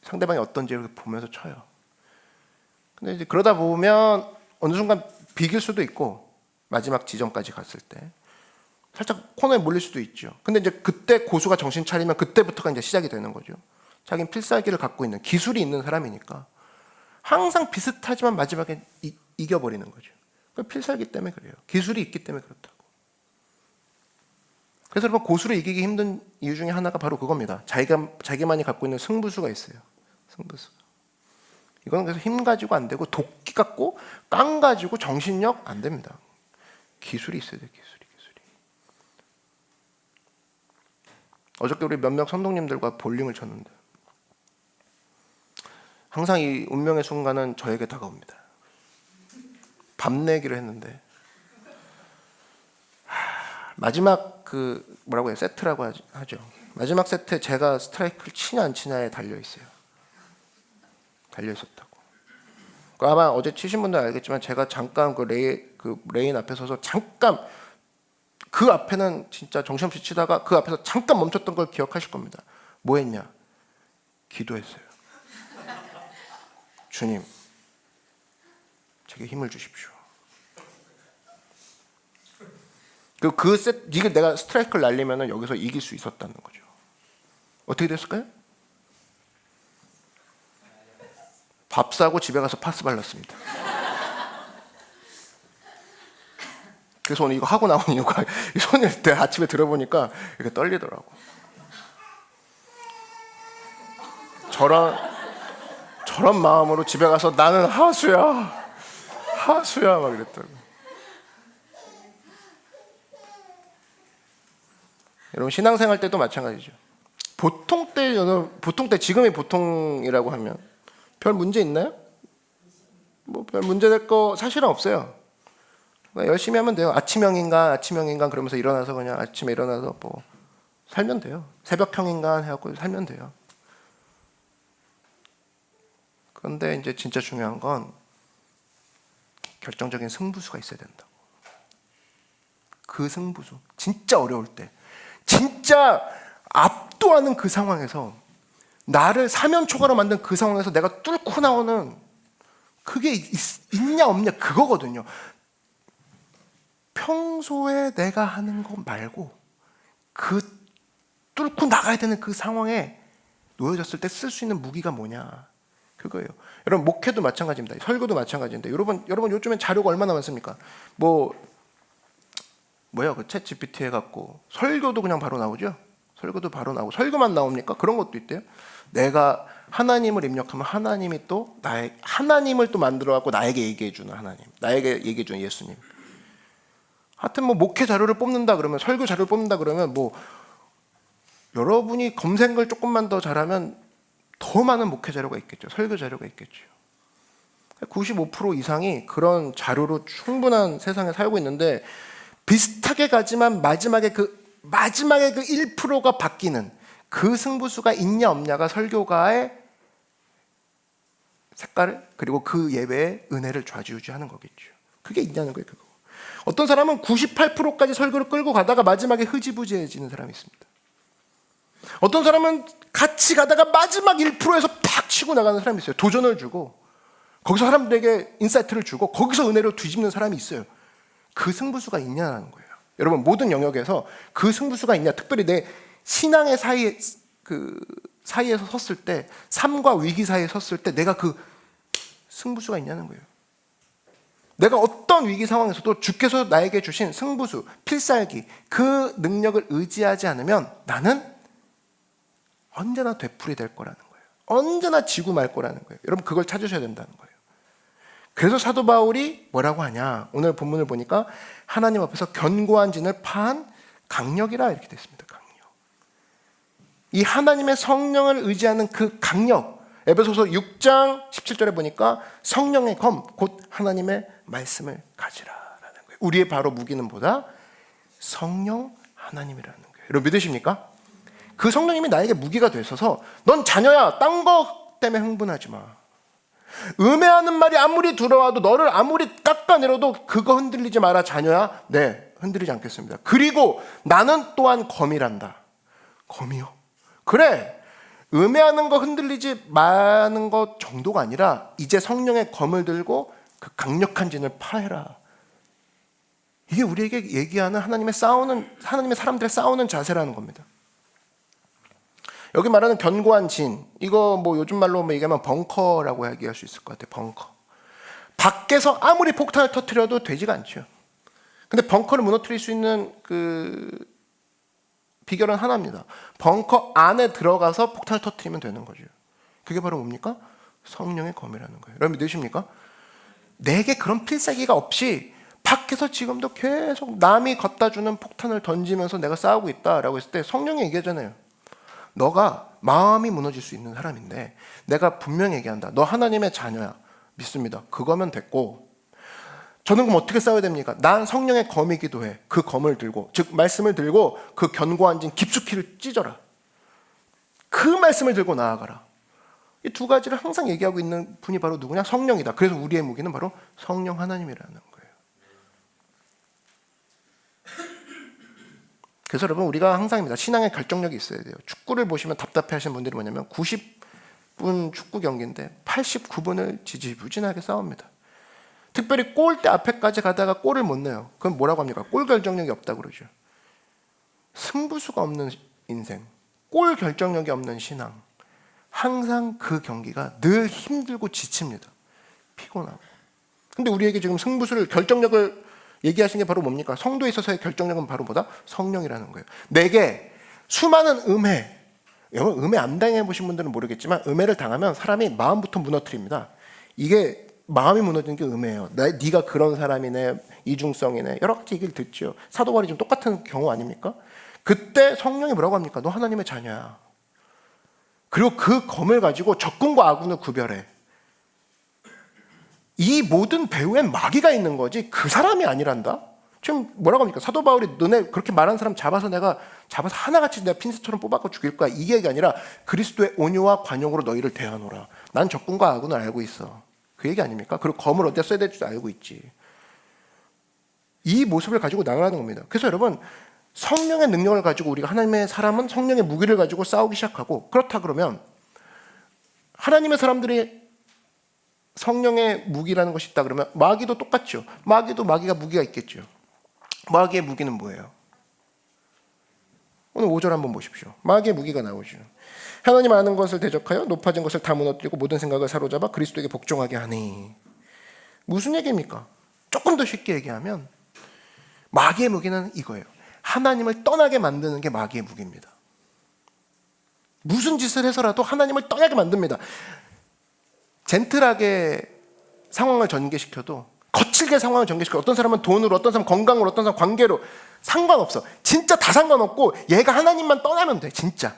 상대방이 어떤지 이렇게 보면서 쳐요. 근데 이제 그러다 보면 어느 순간 비길 수도 있고, 마지막 지점까지 갔을 때 살짝 코너에 몰릴 수도 있죠. 근데 이제 그때 고수가 정신 차리면 그때부터가 이제 시작이 되는 거죠. 자기는 필살기를 갖고 있는, 기술이 있는 사람이니까 항상 비슷하지만 마지막에 이겨버리는 거죠. 그 필살기 때문에 그래요. 기술이 있기 때문에 그렇다고. 그래서 여러분, 고수를 이기기 힘든 이유 중에 하나가 바로 그겁니다. 자기만이 갖고 있는 승부수가 있어요. 승부수. 이건 그래서 힘 가지고 안 되고, 도끼 갖고 깡 가지고 정신력 안 됩니다. 기술이 있어야 돼요. 기술이. 어저께 우리 몇몇 선동님들과 볼링을 쳤는데 항상 이 운명의 순간은 저에게 다가옵니다. 밤 내기를 했는데 마지막 그 뭐라고 해요? 세트라고 하죠. 마지막 세트에 제가 스트라이크를 치냐 안 치냐에 달려 있어요. 달려 있었다고. 아마 어제 치신 분들 알겠지만 제가 잠깐 그 레인 앞에 서서 잠깐, 그 앞에는 진짜 정신없이 치다가 그 앞에서 잠깐 멈췄던 걸 기억하실 겁니다. 뭐 했냐? 기도했어요. 주님, 제게 힘을 주십시오. 이게 내가 스트라이크를 날리면 여기서 이길 수 있었다는 거죠. 어떻게 됐을까요? 밥 사고 집에 가서 파스 발랐습니다. 그래서 오늘 이거 하고 나온 이유가, 이 손을 아침에 들어보니까 이렇게 떨리더라고. 저런 마음으로 집에 가서 나는 하수야 막 이랬다고. 여러분 신앙생활 때도 마찬가지죠. 보통 때 지금이 보통이라고 하면 별 문제 있나요? 뭐 별 문제 될 거 사실은 없어요. 열심히 하면 돼요. 아침형 인간 그러면서 일어나서 그냥 아침에 일어나서 뭐 살면 돼요. 새벽형 인간 해갖고 살면 돼요. 그런데 이제 진짜 중요한 건 결정적인 승부수가 있어야 된다고. 그 승부수, 진짜 어려울 때, 진짜 압도하는 그 상황에서, 나를 사면초가로 만든 그 상황에서 내가 뚫고 나오는, 그게 있냐 없냐 그거거든요. 평소에 내가 하는 거 말고 그 뚫고 나가야 되는 그 상황에 놓여졌을 때 쓸 수 있는 무기가 뭐냐, 그거예요. 여러분 목회도 마찬가지입니다. 설교도 마찬가지인데 여러분 요즘엔 자료가 얼마나 많습니까? 그 챗 GPT 해갖고 설교도 그냥 바로 나오죠. 설교도 바로 나오고, 설교만 나옵니까? 그런 것도 있대요. 내가 하나님을 입력하면 하나님이 또 하나님을 또 만들어갖고 나에게 얘기해주는 하나님, 나에게 얘기해주는 예수님. 하여튼 뭐 목회 자료를 뽑는다 그러면, 설교 자료를 뽑는다 그러면, 뭐 여러분이 검색을 조금만 더 잘하면 더 많은 목회 자료가 있겠죠. 설교 자료가 있겠죠. 95% 이상이 그런 자료로 충분한 세상에 살고 있는데, 비슷하게 가지만 마지막에 그 1%가 바뀌는 그 승부수가 있냐 없냐가 설교가의 색깔을, 그리고 그 예배의 은혜를 좌지우지하는 거겠죠. 그게 있냐는 거예요. 그거. 어떤 사람은 98%까지 설교를 끌고 가다가 마지막에 흐지부지해지는 사람이 있습니다. 어떤 사람은 같이 가다가 마지막 1%에서 팍 치고 나가는 사람이 있어요. 도전을 주고 거기서 사람들에게 인사이트를 주고 거기서 은혜로 뒤집는 사람이 있어요. 그 승부수가 있냐는 거예요. 여러분 모든 영역에서 그 승부수가 있냐, 특별히 내 신앙의 사이에서 섰을 때, 삶과 위기 사이에 섰을 때 내가 그 승부수가 있냐는 거예요. 내가 어떤 위기 상황에서도 주께서 나에게 주신 승부수, 필살기, 그 능력을 의지하지 않으면 나는 언제나 되풀이 될 거라는 거예요. 언제나 지고 말 거라는 거예요. 여러분 그걸 찾으셔야 된다는 거예요. 그래서 사도 바울이 뭐라고 하냐, 오늘 본문을 보니까 하나님 앞에서 견고한 진을 파한 강력이라 이렇게 됐습니다. 강력. 이 하나님의 성령을 의지하는 그 강력, 에베소서 6장 17절에 보니까 성령의 검, 곧 하나님의 말씀을 가지라라는 거예요. 우리의 바로 무기는 뭐다? 성령 하나님이라는 거예요. 여러분 믿으십니까? 그 성령님이 나에게 무기가 되셔서, 넌 자녀야, 딴 거 때문에 흥분하지 마. 음해하는 말이 아무리 들어와도, 너를 아무리 깎아내려도 그거 흔들리지 마라. 자녀야, 네, 흔들리지 않겠습니다. 그리고 나는 또한 검이란다. 검이요? 그래, 음해하는 거 흔들리지 마는 것 정도가 아니라 이제 성령의 검을 들고 그 강력한 진을 파해라. 이게 우리에게 얘기하는 하나님의 사람들의 싸우는 자세라는 겁니다. 여기 말하는 견고한 진, 이거 뭐 요즘 말로 얘기하면 벙커라고 얘기할 수 있을 것 같아요. 벙커. 밖에서 아무리 폭탄을 터뜨려도 되지가 않죠. 근데 벙커를 무너뜨릴 수 있는 그 비결은 하나입니다. 벙커 안에 들어가서 폭탄을 터뜨리면 되는 거죠. 그게 바로 뭡니까? 성령의 검이라는 거예요. 여러분 믿으십니까? 내게 그런 필살기가 없이 밖에서 지금도 계속 남이 갖다 주는 폭탄을 던지면서 내가 싸우고 있다라고 했을 때 성령이 얘기하잖아요. 너가 마음이 무너질 수 있는 사람인데 내가 분명히 얘기한다. 너 하나님의 자녀야. 믿습니다. 그거면 됐고, 저는 그럼 어떻게 싸워야 됩니까? 난 성령의 검이기도 해. 그 검을 들고, 즉 말씀을 들고 그 견고한 진 깊숙이를 찢어라. 그 말씀을 들고 나아가라. 이 두 가지를 항상 얘기하고 있는 분이 바로 누구냐? 성령이다. 그래서 우리의 무기는 바로 성령 하나님이라는 거예요. 그래서 여러분 우리가 항상입니다. 신앙의 결정력이 있어야 돼요. 축구를 보시면 답답해 하시는 분들이 뭐냐면 90분 축구 경기인데 89분을 지지부진하게 싸웁니다. 특별히 골대 앞에까지 가다가 골을 못 넣어요. 그럼 뭐라고 합니까? 골 결정력이 없다고 그러죠. 승부수가 없는 인생, 골 결정력이 없는 신앙, 항상 그 경기가 늘 힘들고 지칩니다. 피곤하고. 근데 우리에게 지금 승부수를, 결정력을 얘기하시는 게 바로 뭡니까? 성도에 있어서의 결정력은 바로 뭐다? 성령이라는 거예요. 내게 수많은 여러분 음해 안 당해보신 분들은 모르겠지만 음해를 당하면 사람이 마음부터 무너뜨립니다. 이게 마음이 무너지는 게 음해예요. 네가 그런 사람이네, 이중성이네, 여러 가지 얘기를 듣죠. 사도 바울이 좀 똑같은 경우 아닙니까? 그때 성령이 뭐라고 합니까? 너 하나님의 자녀야. 그리고 그 검을 가지고 적군과 아군을 구별해. 이 모든 배후엔 마귀가 있는 거지 그 사람이 아니란다. 지금 뭐라고 합니까? 사도 바울이 너네 그렇게 말하는 사람 잡아서 하나같이 내가 핀셋처럼 뽑아서 죽일 거야, 이 얘기가 아니라 그리스도의 온유와 관용으로 너희를 대하노라. 난 적군과 아군을 알고 있어. 그 얘기 아닙니까? 그리고 검을 어디다 써야 될지도 알고 있지. 이 모습을 가지고 나가는 겁니다. 그래서 여러분, 성령의 능력을 가지고 우리가, 하나님의 사람은 성령의 무기를 가지고 싸우기 시작하고, 그렇다 그러면 하나님의 사람들이 성령의 무기라는 것이 있다 그러면 마귀도 똑같죠. 마귀가 무기가 있겠죠. 마귀의 무기는 뭐예요? 오늘 5절 한번 보십시오. 마귀의 무기가 나오죠. 하나님 아는 것을 대적하여 높아진 것을 다 무너뜨리고 모든 생각을 사로잡아 그리스도에게 복종하게 하니. 무슨 얘기입니까? 조금 더 쉽게 얘기하면 마귀의 무기는 이거예요. 하나님을 떠나게 만드는 게 마귀의 무기입니다. 무슨 짓을 해서라도 하나님을 떠나게 만듭니다. 젠틀하게 상황을 전개시켜도, 거칠게 상황을 전개시켜도, 어떤 사람은 돈으로, 어떤 사람은 건강으로, 어떤 사람은 관계로, 상관없어. 진짜 다 상관없고 얘가 하나님만 떠나면 돼. 진짜.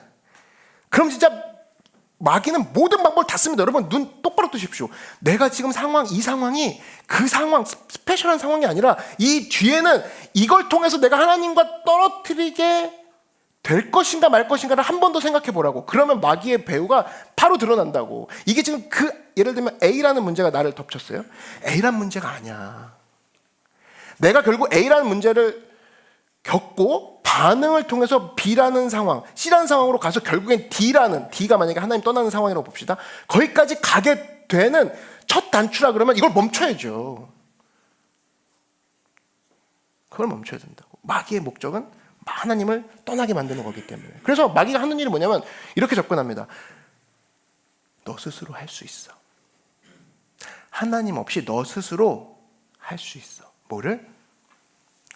그럼 진짜 마귀는 모든 방법을 다 씁니다. 여러분 눈 똑바로 뜨십시오. 내가 지금 이 상황이 그 상황, 스페셜한 상황이 아니라 이 뒤에는 이걸 통해서 내가 하나님과 떨어뜨리게 될 것인가 말 것인가를 한 번 더 생각해 보라고. 그러면 마귀의 배후가 바로 드러난다고. 이게 지금 예를 들면 A라는 문제가 나를 덮쳤어요. A라는 문제가 아니야. 내가 결국 A라는 문제를 겪고 반응을 통해서 B라는 상황, C라는 상황으로 가서 결국엔 D가 만약에 하나님 떠나는 상황이라고 봅시다. 거기까지 가게 되는 첫 단추라 그러면 이걸 멈춰야죠. 그걸 멈춰야 된다고. 마귀의 목적은 하나님을 떠나게 만드는 거기 때문에. 그래서 마귀가 하는 일이 뭐냐면 이렇게 접근합니다. 너 스스로 할 수 있어. 하나님 없이 너 스스로 할 수 있어. 뭐를?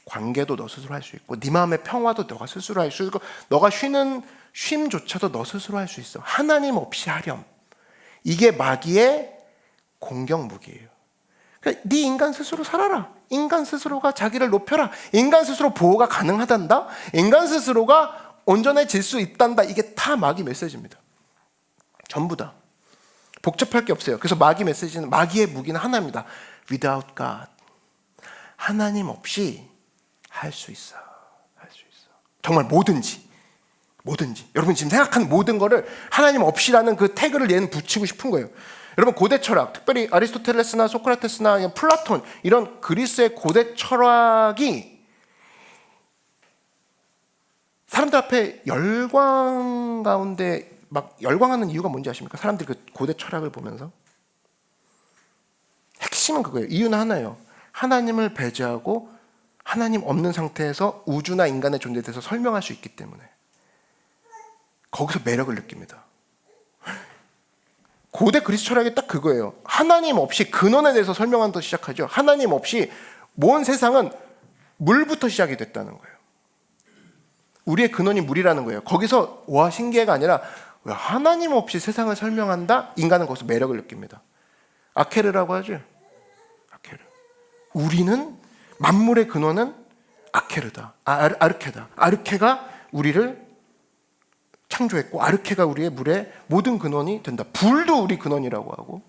관계도 너 스스로 할 수 있고, 네 마음의 평화도 너가 스스로 할 수 있고, 너가 쉬는 쉼조차도 너 스스로 할 수 있어. 하나님 없이 하렴. 이게 마귀의 공격 무기예요. 그러니까 네 인간 스스로 살아라. 인간 스스로가 자기를 높여라. 인간 스스로 보호가 가능하단다. 인간 스스로가 온전해질 수 있단다. 이게 다 마귀 메시지입니다. 전부 다. 복잡할 게 없어요. 그래서 마귀의 무기는 하나입니다. Without God. 하나님 없이 할 수 있어. 할 수 있어. 정말 뭐든지. 여러분 지금 생각하는 모든 거를 하나님 없이라는 그 태그를 얘는 붙이고 싶은 거예요. 여러분 고대 철학, 특별히 아리스토텔레스나 소크라테스나 플라톤, 이런 그리스의 고대 철학이 사람들 앞에 열광 가운데 막 열광하는 이유가 뭔지 아십니까? 사람들이 그 고대 철학을 보면서 핵심은 그거예요. 이유는 하나예요. 하나님을 배제하고 하나님 없는 상태에서 우주나 인간의 존재에 대해서 설명할 수 있기 때문에 거기서 매력을 느낍니다. 고대 그리스 철학이 딱 그거예요. 하나님 없이 근원에 대해서 설명하면서 시작하죠. 하나님 없이 모든 세상은 물부터 시작이 됐다는 거예요. 우리의 근원이 물이라는 거예요. 거기서 와 신기해가 아니라 왜 하나님 없이 세상을 설명한다? 인간은 거기서 매력을 느낍니다. 아케르라고 하죠. 아케르. 우리는 만물의 근원은 아케르다. 아르케다. 아르케가 우리를 창조했고 아르케가 우리의 물의 모든 근원이 된다. 불도 우리 근원이라고 하고.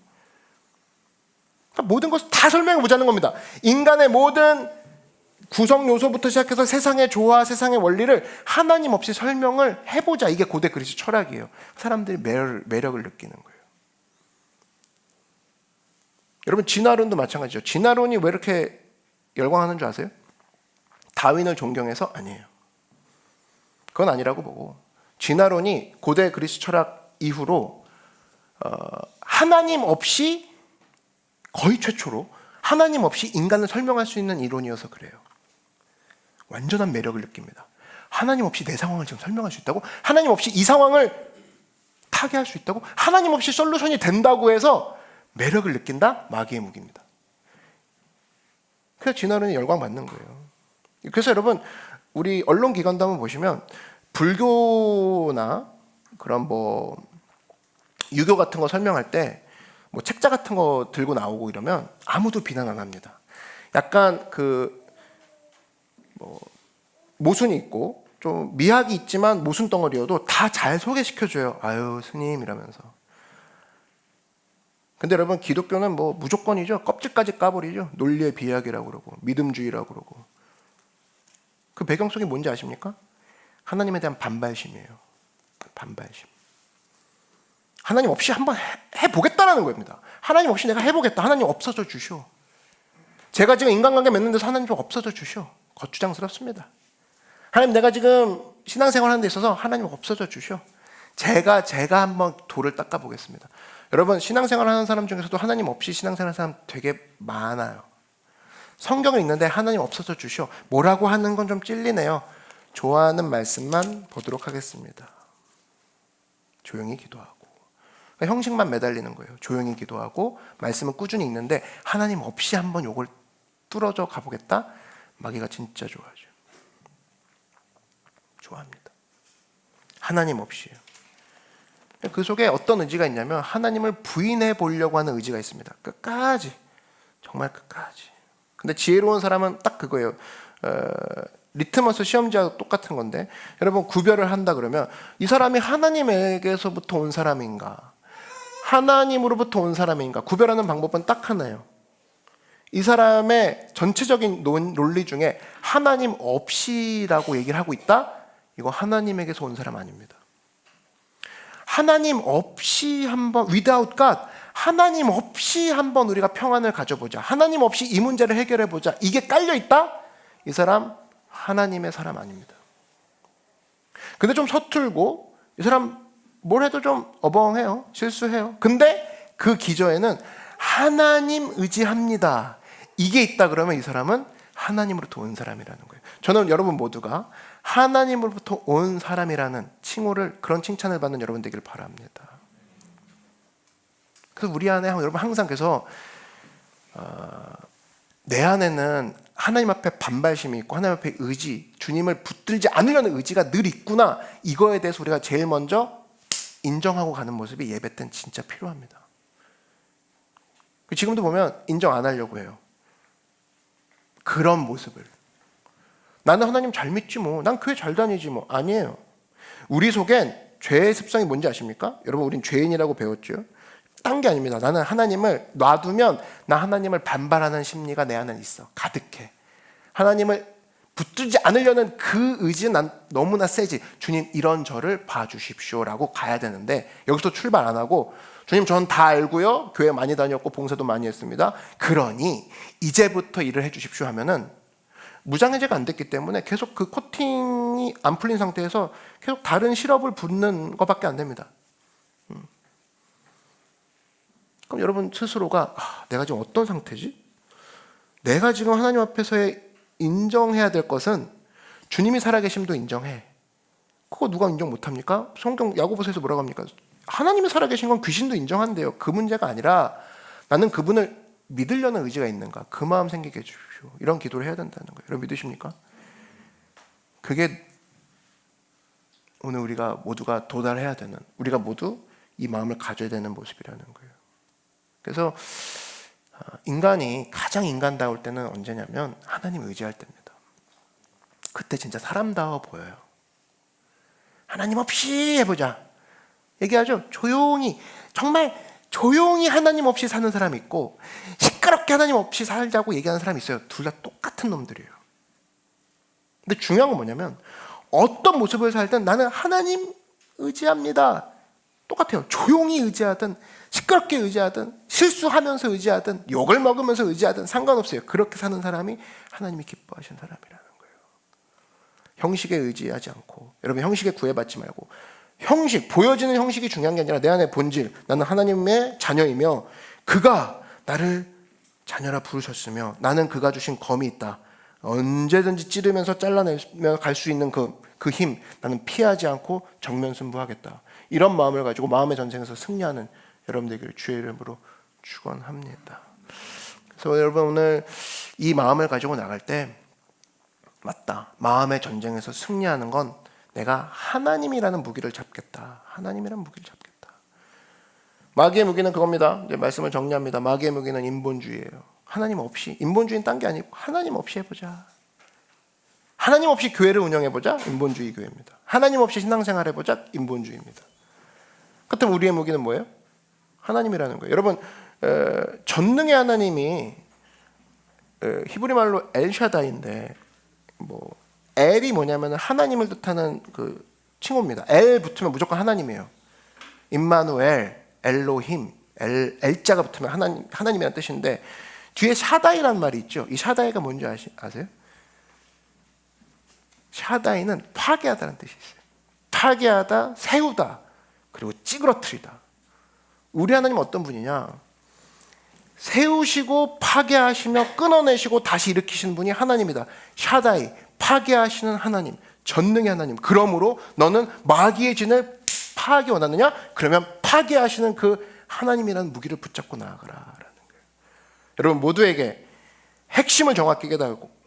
그러니까 모든 것을 다 설명해 보자는 겁니다. 인간의 모든 구성 요소부터 시작해서 세상의 조화, 세상의 원리를 하나님 없이 설명을 해보자. 이게 고대 그리스 철학이에요. 사람들이 매력을 느끼는 거예요. 여러분 진화론도 마찬가지죠. 진화론이 왜 이렇게 열광하는 줄 아세요? 다윈을 존경해서? 아니에요. 그건 아니라고 보고, 진화론이 고대 그리스 철학 이후로 하나님 없이, 거의 최초로 하나님 없이 인간을 설명할 수 있는 이론이어서 그래요. 완전한 매력을 느낍니다. 하나님 없이 내 상황을 지금 설명할 수 있다고? 하나님 없이 이 상황을 타개할 수 있다고? 하나님 없이 솔루션이 된다고 해서 매력을 느낀다? 마귀의 무기입니다. 그래서 진화론이 열광받는 거예요. 그래서 여러분 우리 언론기관도 한번 보시면 불교나 그런 뭐 유교 같은 거 설명할 때 뭐 책자 같은 거 들고 나오고 이러면 아무도 비난 안 합니다. 약간 그 뭐 모순이 있고 좀 미학이 있지만 모순 덩어리여도 다 잘 소개시켜줘요. 아유 스님 이러면서. 근데 여러분 기독교는 뭐 무조건이죠. 껍질까지 까버리죠. 논리의 비약이라고 그러고 믿음주의라고 그러고. 그 배경 속이 뭔지 아십니까? 하나님에 대한 반발심이에요. 반발심. 하나님 없이 한번 해보겠다라는 겁니다. 하나님 없이 내가 해보겠다. 하나님 없어져 주셔. 제가 지금 인간관계 맺는 데서 하나님 좀 없어져 주셔. 거추장스럽습니다. 하나님 내가 지금 신앙생활 하는 데 있어서 하나님 없어져 주셔. 제가 한번 돌을 닦아 보겠습니다. 여러분 신앙생활 하는 사람 중에서도 하나님 없이 신앙생활 하는 사람 되게 많아요. 성경을 읽는데 하나님 없어져 주셔. 뭐라고 하는 건 좀 찔리네요. 좋아하는 말씀만 보도록 하겠습니다. 조용히 기도하고. 그러니까 형식만 매달리는 거예요. 조용히 기도하고 말씀은 꾸준히 읽는데 하나님 없이 한번 요걸 뚫어져 가보겠다. 마귀가 진짜 좋아하죠. 좋아합니다. 하나님 없이요. 그 속에 어떤 의지가 있냐면 하나님을 부인해 보려고 하는 의지가 있습니다. 끝까지. 정말 끝까지. 근데 지혜로운 사람은 딱 그거예요. 리트머스 시험지하고 똑같은 건데 여러분 구별을 한다 그러면 이 사람이 하나님에게서부터 온 사람인가 하나님으로부터 온 사람인가 구별하는 방법은 딱 하나예요. 이 사람의 전체적인 논리 중에 하나님 없이라고 얘기를 하고 있다? 이거 하나님에게서 온 사람 아닙니다. 하나님 없이 한번 without God 하나님 없이 한번 우리가 평안을 가져보자. 하나님 없이 이 문제를 해결해보자. 이게 깔려있다? 이 사람 하나님의 사람 아닙니다. 근데 좀 서툴고 이 사람 뭘 해도 좀 어벙해요. 실수해요. 근데 그 기저에는 하나님 의지합니다. 이게 있다 그러면 이 사람은 하나님으로부터 온 사람이라는 거예요. 저는 여러분 모두가 하나님으로부터 온 사람이라는 칭호를 그런 칭찬을 받는 여러분 되길 바랍니다. 그래서 우리 안에 여러분 항상 그래서 내 안에는 하나님 앞에 반발심이 있고 하나님 앞에 의지, 주님을 붙들지 않으려는 의지가 늘 있구나. 이거에 대해서 우리가 제일 먼저 인정하고 가는 모습이 예배 때는 진짜 필요합니다. 지금도 보면 인정 안 하려고 해요. 그런 모습을. 나는 하나님 잘 믿지 뭐. 난 교회 잘 다니지 뭐. 아니에요. 우리 속엔 죄의 습성이 뭔지 아십니까? 여러분 우린 죄인이라고 배웠죠. 딴 게 아닙니다. 나는 하나님을 놔두면 나 하나님을 반발하는 심리가 내 안에 있어. 가득해. 하나님을 붙들지 않으려는 그 의지는 난 너무나 세지. 주님 이런 저를 봐주십시오라고 가야 되는데 여기서 출발 안 하고 주님 전 다 알고요. 교회 많이 다녔고 봉사도 많이 했습니다. 그러니 이제부터 일을 해주십시오 하면은 무장해제가 안 됐기 때문에 계속 그 코팅이 안 풀린 상태에서 계속 다른 시럽을 붓는 것밖에 안 됩니다. 그럼 여러분 스스로가 내가 지금 어떤 상태지? 내가 지금 하나님 앞에서의 인정해야 될 것은 주님이 살아계심도 인정해. 그거 누가 인정 못합니까? 성경 야고보서에서 뭐라고 합니까? 하나님이 살아계신 건 귀신도 인정한대요. 그 문제가 아니라 나는 그분을 믿으려는 의지가 있는가? 그 마음 생기게 해주십시오. 이런 기도를 해야 된다는 거예요. 여러분 믿으십니까? 그게 오늘 우리가 모두가 도달해야 되는, 우리가 모두 이 마음을 가져야 되는 모습이라는 거예요. 그래서 인간이 가장 인간다울 때는 언제냐면 하나님 의지할 때입니다. 그때 진짜 사람다워 보여요. 하나님 없이 해보자. 얘기하죠. 조용히, 정말 조용히 하나님 없이 사는 사람이 있고 시끄럽게 하나님 없이 살자고 얘기하는 사람이 있어요. 둘 다 똑같은 놈들이에요. 근데 중요한 건 뭐냐면 어떤 모습을 살든 나는 하나님 의지합니다. 똑같아요. 조용히 의지하든 시끄럽게 의지하든 실수하면서 의지하든 욕을 먹으면서 의지하든 상관없어요. 그렇게 사는 사람이 하나님이 기뻐하시는 사람이라는 거예요. 형식에 의지하지 않고, 여러분 형식에 구애받지 말고, 형식, 보여지는 형식이 중요한 게 아니라 내 안의 본질, 나는 하나님의 자녀이며 그가 나를 자녀라 부르셨으며 나는 그가 주신 검이 있다. 언제든지 찌르면서 잘라내며 갈 수 있는 그 힘, 나는 피하지 않고 정면 승부하겠다. 이런 마음을 가지고 마음의 전쟁에서 승리하는 여러분 되기를 주의 이름으로 축원합니다. 그래서 여러분 오늘 이 마음을 가지고 나갈 때 맞다. 마음의 전쟁에서 승리하는 건 내가 하나님이라는 무기를 잡겠다. 하나님이라는 무기를 잡겠다. 마귀의 무기는 그겁니다. 이제 말씀을 정리합니다. 마귀의 무기는 인본주의예요. 하나님 없이, 인본주의는 딴 게 아니고 하나님 없이 해보자. 하나님 없이 교회를 운영해보자. 인본주의 교회입니다. 하나님 없이 신앙생활 해보자. 인본주의입니다. 그렇다면 우리의 무기는 뭐예요? 하나님이라는 거예요. 여러분, 전능의 하나님이 히브리 말로 엘샤다인데, 뭐 엘이 뭐냐면 하나님을 뜻하는 그 칭호입니다. 엘 붙으면 무조건 하나님이에요. 임마누엘, 엘로힘, 엘자가 붙으면 하나님이라는 뜻인데, 뒤에 샤다이라는 말이 있죠. 이 샤다이가 뭔지 아세요? 샤다이는 파괴하다는 뜻이 있어요. 파괴하다, 세우다, 그리고 찌그러뜨리다. 우리 하나님은 어떤 분이냐? 세우시고 파괴하시며 끊어내시고 다시 일으키시는 분이 하나님이다. 샤다이, 파괴하시는 하나님, 전능의 하나님. 그러므로 너는 마귀의 진을 파하기 원하느냐? 그러면 파괴하시는 그 하나님이라는 무기를 붙잡고 나아가라라는 거예요. 여러분 모두에게 핵심을 정확히 깨달고,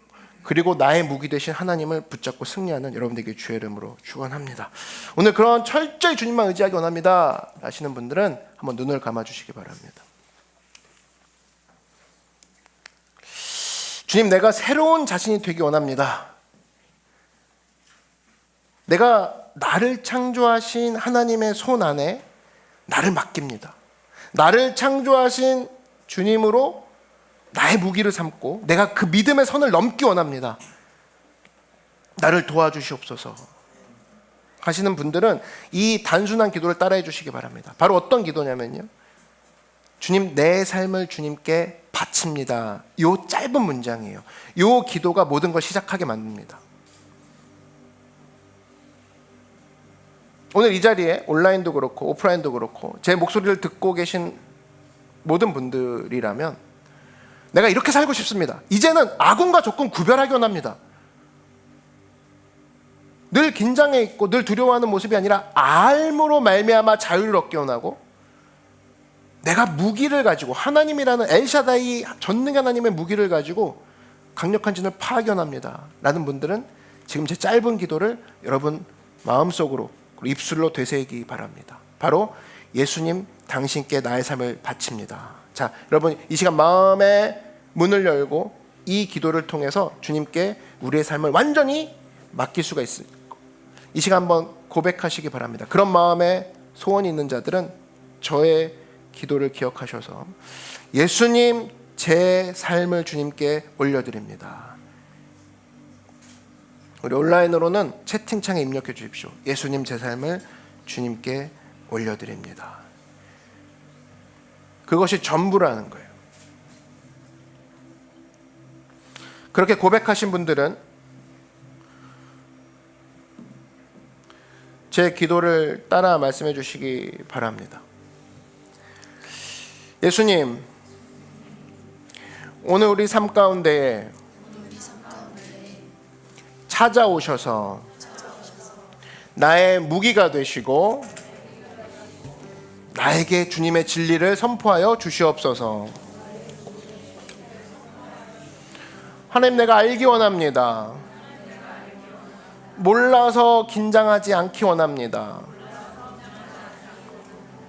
그리고 나의 무기 되신 하나님을 붙잡고 승리하는 여러분들에게 주의 이름으로 축원합니다. 오늘 그런 철저히 주님만 의지하기 원합니다 하시는 분들은 한번 눈을 감아주시기 바랍니다. 주님, 내가 새로운 자신이 되기 원합니다. 내가 나를 창조하신 하나님의 손 안에 나를 맡깁니다. 나를 창조하신 주님으로 나의 무기를 삼고 내가 그 믿음의 선을 넘기 원합니다. 나를 도와주시옵소서 하시는 분들은 이 단순한 기도를 따라해 주시기 바랍니다. 바로 어떤 기도냐면요, 주님, 내 삶을 주님께 바칩니다. 이 짧은 문장이에요. 이 기도가 모든 걸 시작하게 만듭니다. 오늘 이 자리에 온라인도 그렇고 오프라인도 그렇고 제 목소리를 듣고 계신 모든 분들이라면 내가 이렇게 살고 싶습니다. 이제는 악운과 적군 구별하기 원합니다. 늘 긴장해 있고 늘 두려워하는 모습이 아니라 알므로 말미암아 자유를 얻기 원하고, 내가 무기를 가지고 하나님이라는 엘샤다이 전능의 하나님의 무기를 가지고 강력한 진을 파하기 원합니다 라는 분들은 지금 제 짧은 기도를 여러분 마음속으로 입술로 되새기기 바랍니다. 바로 예수님, 당신께 나의 삶을 바칩니다. 자, 여러분 이 시간 마음의 문을 열고 이 기도를 통해서 주님께 우리의 삶을 완전히 맡길 수가 있습니다. 이 시간 한번 고백하시기 바랍니다. 그런 마음에 소원이 있는 자들은 저의 기도를 기억하셔서 예수님, 제 삶을 주님께 올려드립니다. 우리 온라인으로는 채팅창에 입력해 주십시오. 예수님, 제 삶을 주님께 올려드립니다. 그것이 전부라는 거예요. 그렇게 고백하신 분들은 제 기도를 따라 말씀해 주시기 바랍니다. 예수님, 오늘 우리 삶 가운데에 찾아오셔서 나의 무기가 되시고 나에게 주님의 진리를 선포하여 주시옵소서. 하나님, 내가 알기 원합니다. 몰라서 긴장하지 않기 원합니다.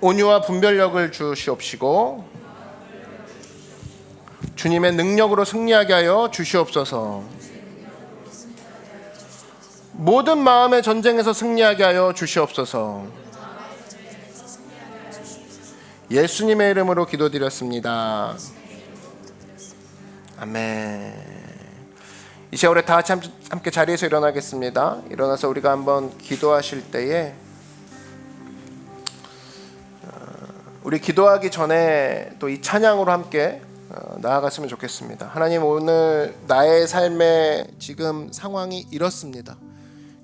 온유와 분별력을 주시옵시고 주님의 능력으로 승리하게 하여 주시옵소서. 모든 마음의 전쟁에서 승리하게 하여 주시옵소서. 예수님의 이름으로 기도드렸습니다. 아멘. 이 시간 우리 다 같이 함께 자리에서 일어나겠습니다. 일어나서 우리가 한번 기도하실 때에 우리 기도하기 전에 또 이 찬양으로 함께 나아갔으면 좋겠습니다. 하나님, 오늘 나의 삶의 지금 상황이 이렇습니다.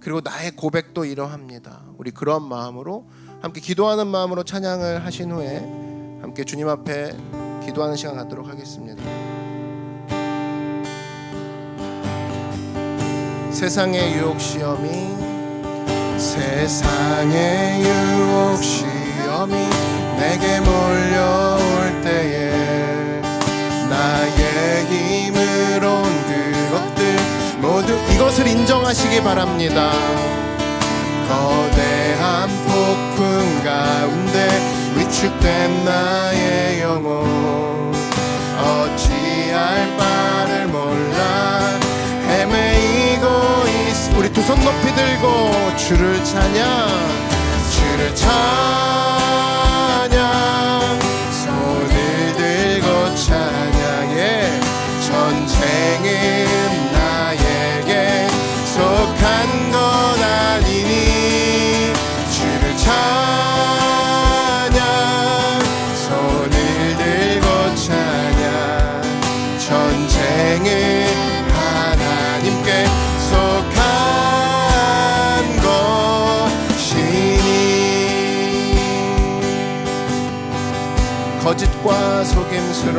그리고 나의 고백도 이러합니다. 우리 그런 마음으로 함께 기도하는 마음으로 찬양을 하신 후에 함께 주님 앞에 기도하는 시간 갖도록 하겠습니다. 세상의 유혹 시험이 내게 몰려올 때에 나의 힘으로 온 그것들 모두 이것을 인정하시기 바랍니다. 거대한 폭풍 가운데 위축된 나의 영혼 어찌할 바를 몰라 헤매이고 있어. 우리 두 손 높이 들고 주를 찬양, 주를 찬양, 손을 들고 찬양해. 전쟁은 나에게 속한 것 아니니 주를 찬양, 손을 들고 찬양. 전쟁은 하나님께 속한 것이니. 거짓과 속임수로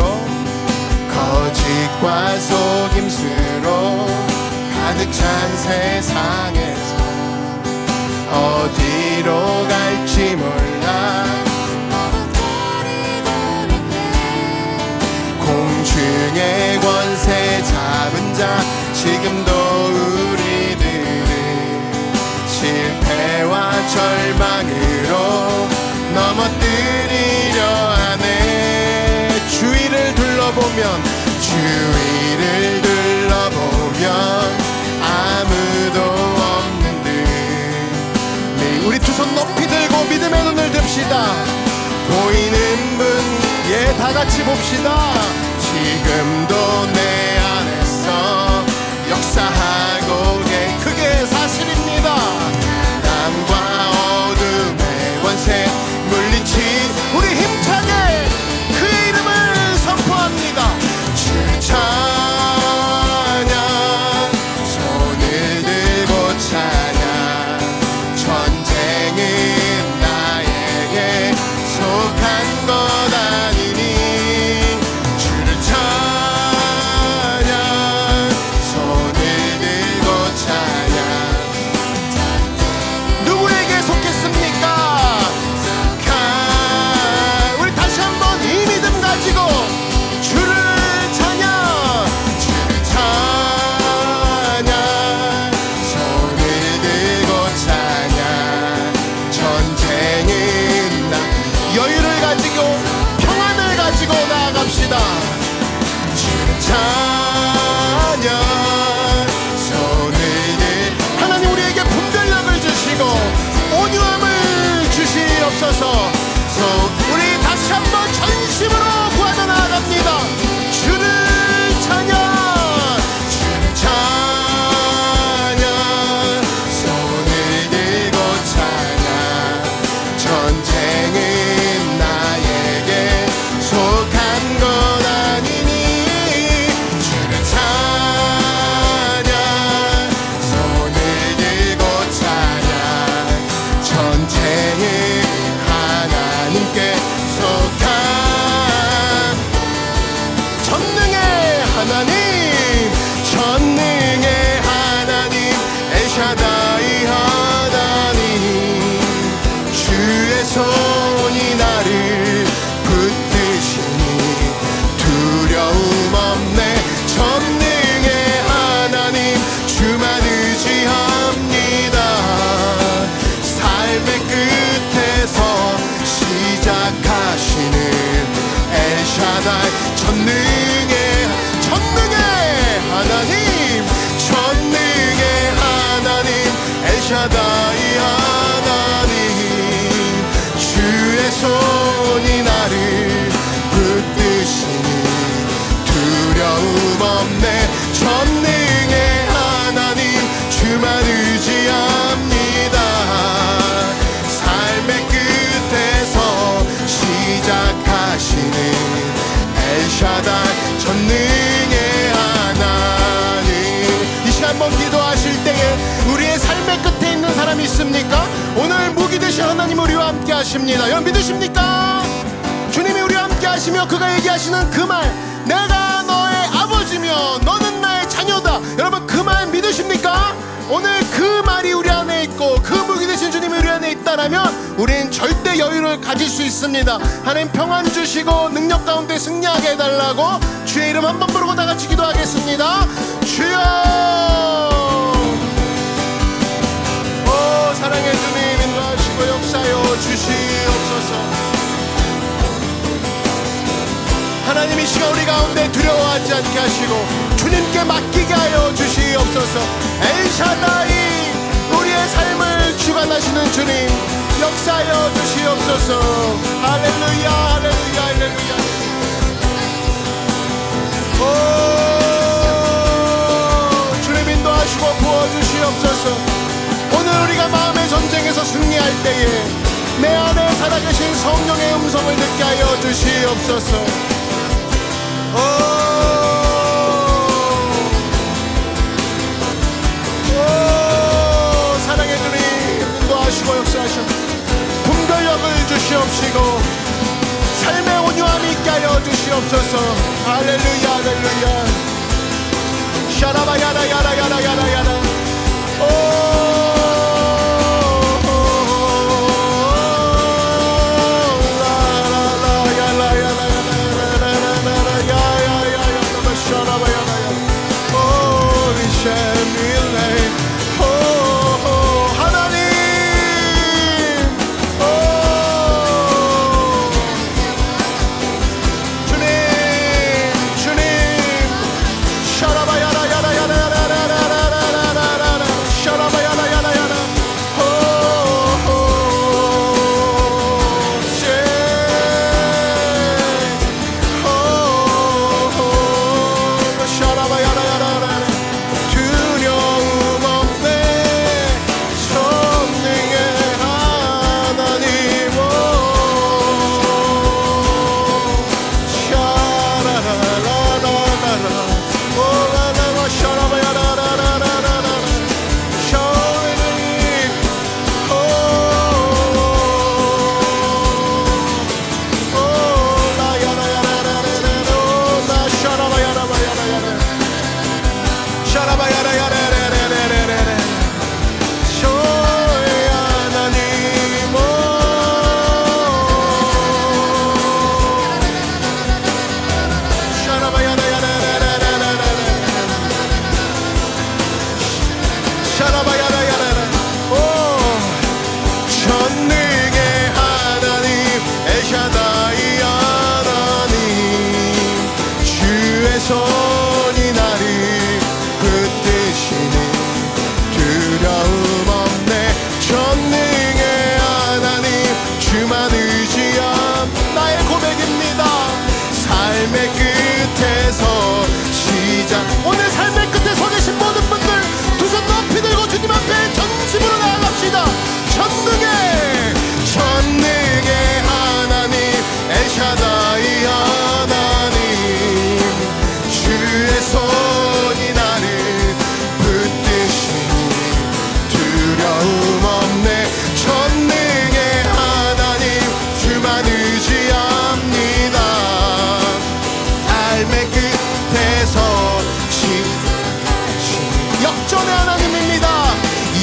가득 찬 세상에서 어디로 갈지 몰라. 공중의 권세 잡은 자 지금도 우리들을 실패와 절망으로 넘어뜨리려 하네. 주위를 둘러보면 아무도 없는 듯. 네, 우리 두 손 높이 들고 믿음의 눈을 듭시다. 보이는 분, 예, 다 같이 봅시다. 지금도 내 안에서 역사하고 그게 사실입니다. 남과 어둠의 권세 물리친 우리 힘차게 그 이름을 선포합니다. 주를 찬양, 손을 들고 찬양. 전쟁은 나에게 속한 것 아니니 주를 찬양, 손을 들고 찬양. 누구에게 속했습니까? 우리 다시 한번 이 믿음 가지고 주를 찬양, 주를 찬양, 손을 들고 찬양. 전쟁은 나 여유를 가지고 평안을 가지고 나아갑시다. 주를 찬양, 손을 들. 하나님 우리에게 분별력을 주시고 온유함을 주시옵소서. 우리 다시 한번 전심으로 구하며 나아갑니다. 주를 찬양, 주를 찬양, 손을 들고 찬양. 전쟁은 나에게 속한 것 아니니 주를 찬양, 손을 들고 찬양. 전쟁은 하나님께 속한 전능의 하나님, 전능의 하나님, 엘샤다이 하나님. 주의 손이 나를 붙드시니 두려움 없네. 전능의 하나님, 주만 의지합니다. 삶의 끝에서 시작하시는 엘샤다이, 전능의 하나님, 전능의 하나님, 엘샤다이 하나님. 주의 손이 나를 붙드시니 두려움 없네. 전능의 하나님, 주만 의지합니다. 삶의 끝에서 시작하시는 엘샤다이, 전능의 하나님. 이 시간 한번 기도하실 때에 우리의 삶의 끝에 있는 사람이 있습니까? 오늘 무기 되신 하나님 우리와 함께 하십니다. 여러분 믿으십니까? 주님이 우리와 함께 하시며 그가 얘기하시는 그 말, 내가 너의 아버지며 너는 나의 자녀다. 여러분 그 말 믿으십니까? 오늘 그 말이 우리 안에 있고 그 무기 되신 주님이 우리 안에 있다라면 우린 절대 여유를 가질 수 있습니다. 하나님 평안 주시고 능력 가운데 승리하게 해달라고 주의 이름 한번 부르고 다 같이 기도하겠습니다. 주여, 오 사랑해 주 시간 우리 가운데 두려워하지 않게 하시고 주님께 맡기게 하여 주시옵소서. 엘샤다이, 우리의 삶을 주관하시는 주님, 역사하여 주시옵소서. 할렐루야, 할렐루야, 할렐루야. 주님 인도하시고 부어주시옵소서. 오늘 우리가 마음의 전쟁에서 승리할 때에 내 안에 살아계신 성령의 음성을 듣게 하여 주시옵소서. 사랑의 주님 인도하시고 역사하시고 분별력을 주시옵시고 삶의 온유함이 있게 하여 주시옵소서. 할렐루야, 할렐루야. 샤라바야라 야라 야라 야라 야라. 손이 나를 붙드시니 두려움 없네. 전능의 하나님 주만 의지함. 나의 고백입니다. 삶의 끝에서 시작. 오늘 삶의 끝에 서 계신 모든 분들 두 손 높이 들고 주님 앞에 전심으로 나아갑시다. 전능의 하나님 엘샤다이 하나님 주의 손이 나를 붙드시니 두려움 없네. 전능의 하나님 주만 의지합니다. 삶의 끝에서 역전의 하나님입니다.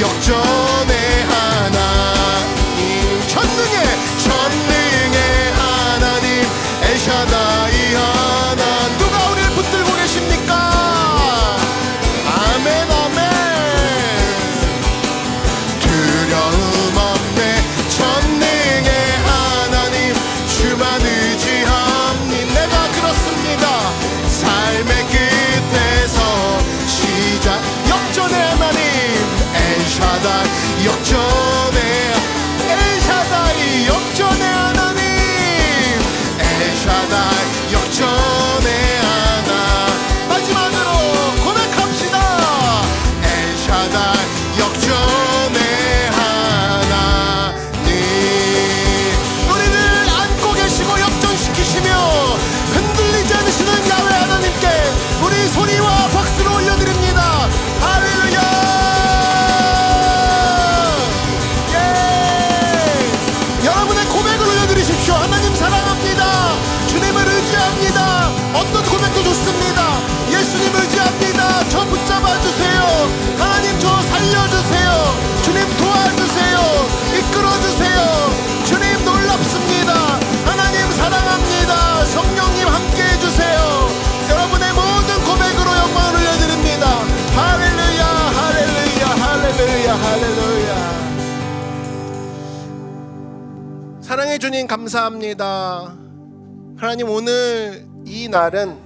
역전의 하나님, 전능의 하나님 엘샤다이 하나님. 누가 우리를 붙들고 계십니까? 아멘 아멘. 두려움 없네. 전능의 하나님 주만 의지합니. 내가 그렇습니다. 삶의 끝에서 시작. 역전의 하나님 엘샤다이, 역전의 엘샤다이, 역전의 하나님 엘샤다이, 역전의 하나. 마지막으로 고백합시다. 엘샤다이, 역전의 하나님. 우리를 안고 계시고 역전시키시며 흔들리지 않으시는 야훼 하나님께 우리 소리와 박수를 올려드립니다. 할렐루야. 여러분의 고백을 올려드리십시오. 하나님 사랑합니다. 주님을 의지합니다. 어떤 고백도 좋습니다. 예수님 의지합니다. 저 붙잡아주세요. 하나님 저 살려주세요. 주님 도와주세요. 이끌어주세요. 주님 놀랍습니다. 하나님 사랑합니다. 성령님 함께 해주세요. 여러분의 모든 고백으로 영광을 올려드립니다. 할렐루야, 할렐루야, 할렐루야, 할렐루야. 사랑해 주님 감사합니다. 하나님 오늘 이 날은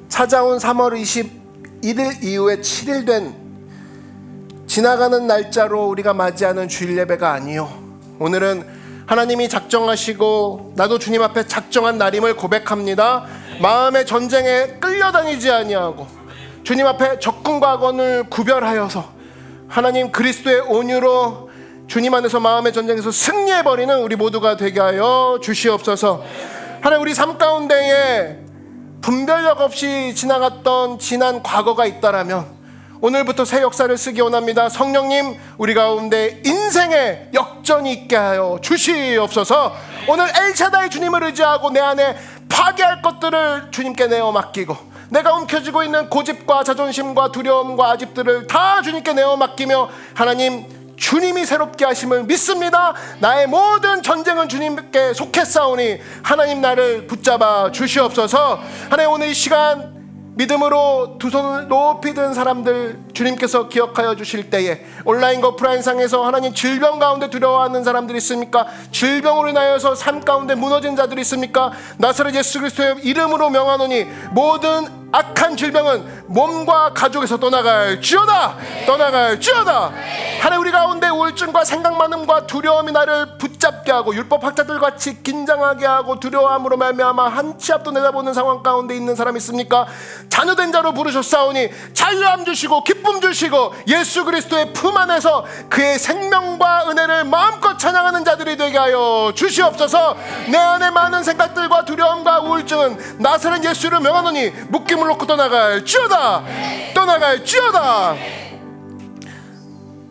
찾아온 3월 21일 이후에 7일 된 지나가는 날짜로 우리가 맞이하는 주일 예배가 아니요, 오늘은 하나님이 작정하시고 나도 주님 앞에 작정한 날임을 고백합니다. 마음의 전쟁에 끌려다니지 아니하고 주님 앞에 적군과 악원을 구별하여서 하나님 그리스도의 온유로 주님 안에서 마음의 전쟁에서 승리해버리는 우리 모두가 되게 하여 주시옵소서. 하나님, 우리 삶 가운데에 분별력 없이 지나갔던 지난 과거가 있다라면 오늘부터 새 역사를 쓰기 원합니다. 성령님, 우리 가운데 인생의 역전이 있게 하여 주시옵소서. 오늘 엘샤다이 주님을 의지하고 내 안에 파괴할 것들을 주님께 내어 맡기고, 내가 움켜쥐고 있는 고집과 자존심과 두려움과 아집들을 다 주님께 내어 맡기며, 하나님 주님이 새롭게 하심을 믿습니다. 나의 모든 전쟁은 주님께 속했사오니 하나님 나를 붙잡아 주시옵소서. 하나님, 오늘 이 시간 믿음으로 두 손을 높이 든 사람들 주님께서 기억하여 주실 때에, 온라인과 오프라인상에서 하나님 질병 가운데 두려워하는 사람들이 있습니까? 질병으로 인하여서 삶 가운데 무너진 자들이 있습니까? 나사렛 예수 그리스도의 이름으로 명하노니 모든 악한 질병은 몸과 가족에서 떠나갈지어다. 떠나갈지어다. 하나님, 우리 가운데 우울증과 생각 많음과 두려움이 나를 붙잡게 하고 율법학자들 같이 긴장하게 하고 두려워함으로 말미암아 한 치 앞도 내다보는 상황 가운데 있는 사람 있습니까? 자녀된 자로 부르셨사오니 자유함 주시고 기쁨 주시고 예수 그리스도의 품 안에서 그의 생명과 은혜를 마음껏 찬양하는 자들이 되게 하여 주시옵소서. 내 안에 많은 생각들과 두려움과 우울증은 나사렛 예수를 명하노니 묶임을 놓고 떠나갈지어다. 떠나갈지어다.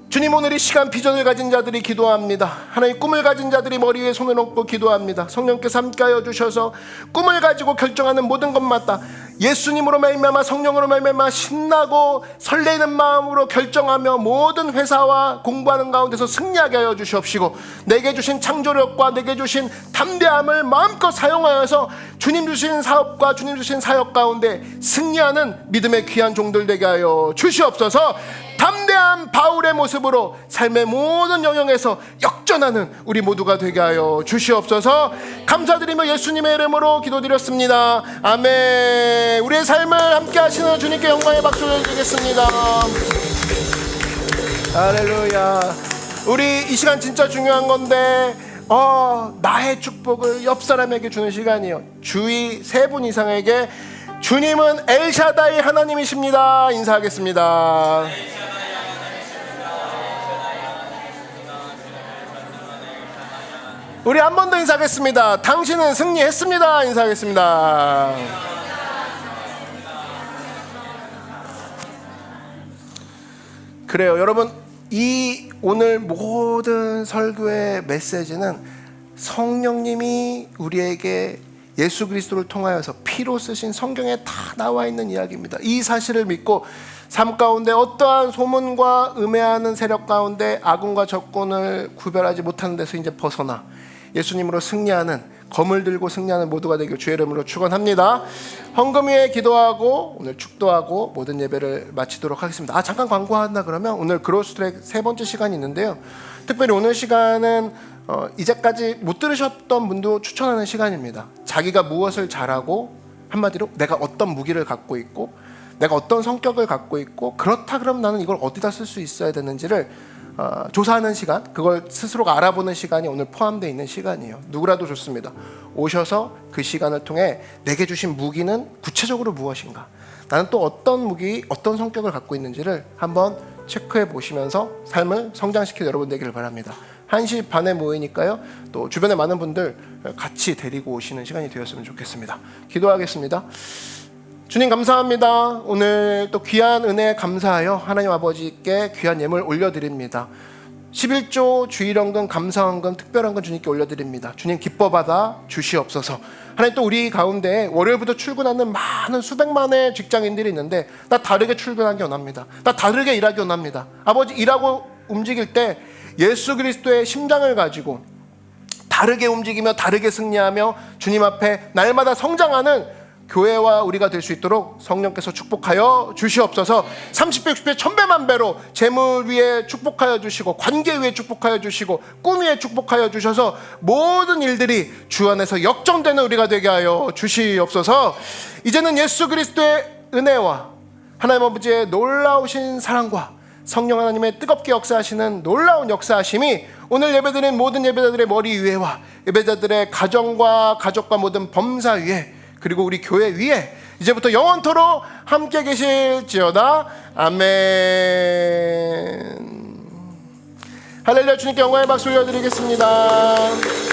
주님, 오늘 이 시간 비전을 가진 자들이 기도합니다. 하나님, 꿈을 가진 자들이 머리 위에 손을 얹고 기도합니다. 성령께서 함께하여 주셔서 꿈을 가지고 결정하는 모든 것마다 예수님으로 말미암아 성령으로 말미암아 신나고 설레이는 마음으로 결정하며 모든 회사와 공부하는 가운데서 승리하게 하여 주시옵시고, 내게 주신 창조력과 내게 주신 담대함을 마음껏 사용하여서 주님 주신 사업과 주님 주신 사역 가운데 승리하는 믿음의 귀한 종들 되게 하여 주시옵소서. 담대한 바울의 모습으로 삶의 모든 영역에서 역전하는 우리 모두가 되게 하여 주시옵소서. 감사드리며 예수님의 이름으로 기도드렸습니다. 아멘. 우리의 삶을 함께 하시는 주님께 영광의 박수를 드리겠습니다. 할렐루야. 우리 이 시간 진짜 중요한 건데, 나의 축복을 옆 사람에게 주는 시간이요. 주위 3분 이상에게 주님은 엘샤다이 하나님이십니다 인사하겠습니다. 우리 한 번 더 인사하겠습니다. 당신은 승리했습니다 인사하겠습니다. 그래요, 여러분, 이 오늘 모든 설교의 메시지는 성령님이 우리에게 예수 그리스도를 통하여서 피로 쓰신 성경에 다 나와 있는 이야기입니다. 이 사실을 믿고 삶 가운데 어떠한 소문과 음해하는 세력 가운데 아군과 적군을 구별하지 못하는 데서 이제 벗어나 예수님으로 승리하는, 검을 들고 승리하는 모두가 되길 주의 이름으로 축원합니다. 헌금 위에 기도하고 오늘 축도하고 모든 예배를 마치도록 하겠습니다. 잠깐 광고한다 그러면 오늘 그로스트랙 3번째 시간이 있는데요. 특별히 오늘 시간은 이제까지 못 들으셨던 분도 추천하는 시간입니다. 자기가 무엇을 잘하고, 한마디로 내가 어떤 무기를 갖고 있고 내가 어떤 성격을 갖고 있고, 그렇다 그러면 나는 이걸 어디다 쓸 수 있어야 되는지를 조사하는 시간, 그걸 스스로가 알아보는 시간이 오늘 포함되어 있는 시간이에요. 누구라도 좋습니다. 오셔서 그 시간을 통해 내게 주신 무기는 구체적으로 무엇인가, 나는 또 어떤 무기, 어떤 성격을 갖고 있는지를 한번 체크해 보시면서 삶을 성장시키는 여러분 되기를 바랍니다. 1시 반에 모이니까요, 또 주변에 많은 분들 같이 데리고 오시는 시간이 되었으면 좋겠습니다. 기도하겠습니다. 주님 감사합니다. 오늘 또 귀한 은혜에 감사하여 하나님 아버지께 귀한 예물 올려드립니다. 11조 주일헌금, 감사헌금, 특별헌금 주님께 올려드립니다. 주님 기뻐 받아 주시옵소서. 하나님, 또 우리 가운데 월요일부터 출근하는 많은 수백만의 직장인들이 있는데, 나 다르게 출근하기 원합니다. 나 다르게 일하기 원합니다. 아버지, 일하고 움직일 때 예수 그리스도의 심장을 가지고 다르게 움직이며 다르게 승리하며 주님 앞에 날마다 성장하는 교회와 우리가 될 수 있도록 성령께서 축복하여 주시옵소서. 30배, 60배, 1000배만 배로 재물 위에 축복하여 주시고, 관계 위에 축복하여 주시고, 꿈 위에 축복하여 주셔서 모든 일들이 주 안에서 역정되는 우리가 되게 하여 주시옵소서. 이제는 예수 그리스도의 은혜와 하나님 아버지의 놀라우신 사랑과 성령 하나님의 뜨겁게 역사하시는 놀라운 역사하심이 오늘 예배드린 모든 예배자들의 머리 위에와 예배자들의 가정과 가족과 모든 범사 위에, 그리고 우리 교회 위에 이제부터 영원토록 함께 계실지어다. 아멘. 할렐루야. 주님께 영광의 박수 올려드리겠습니다.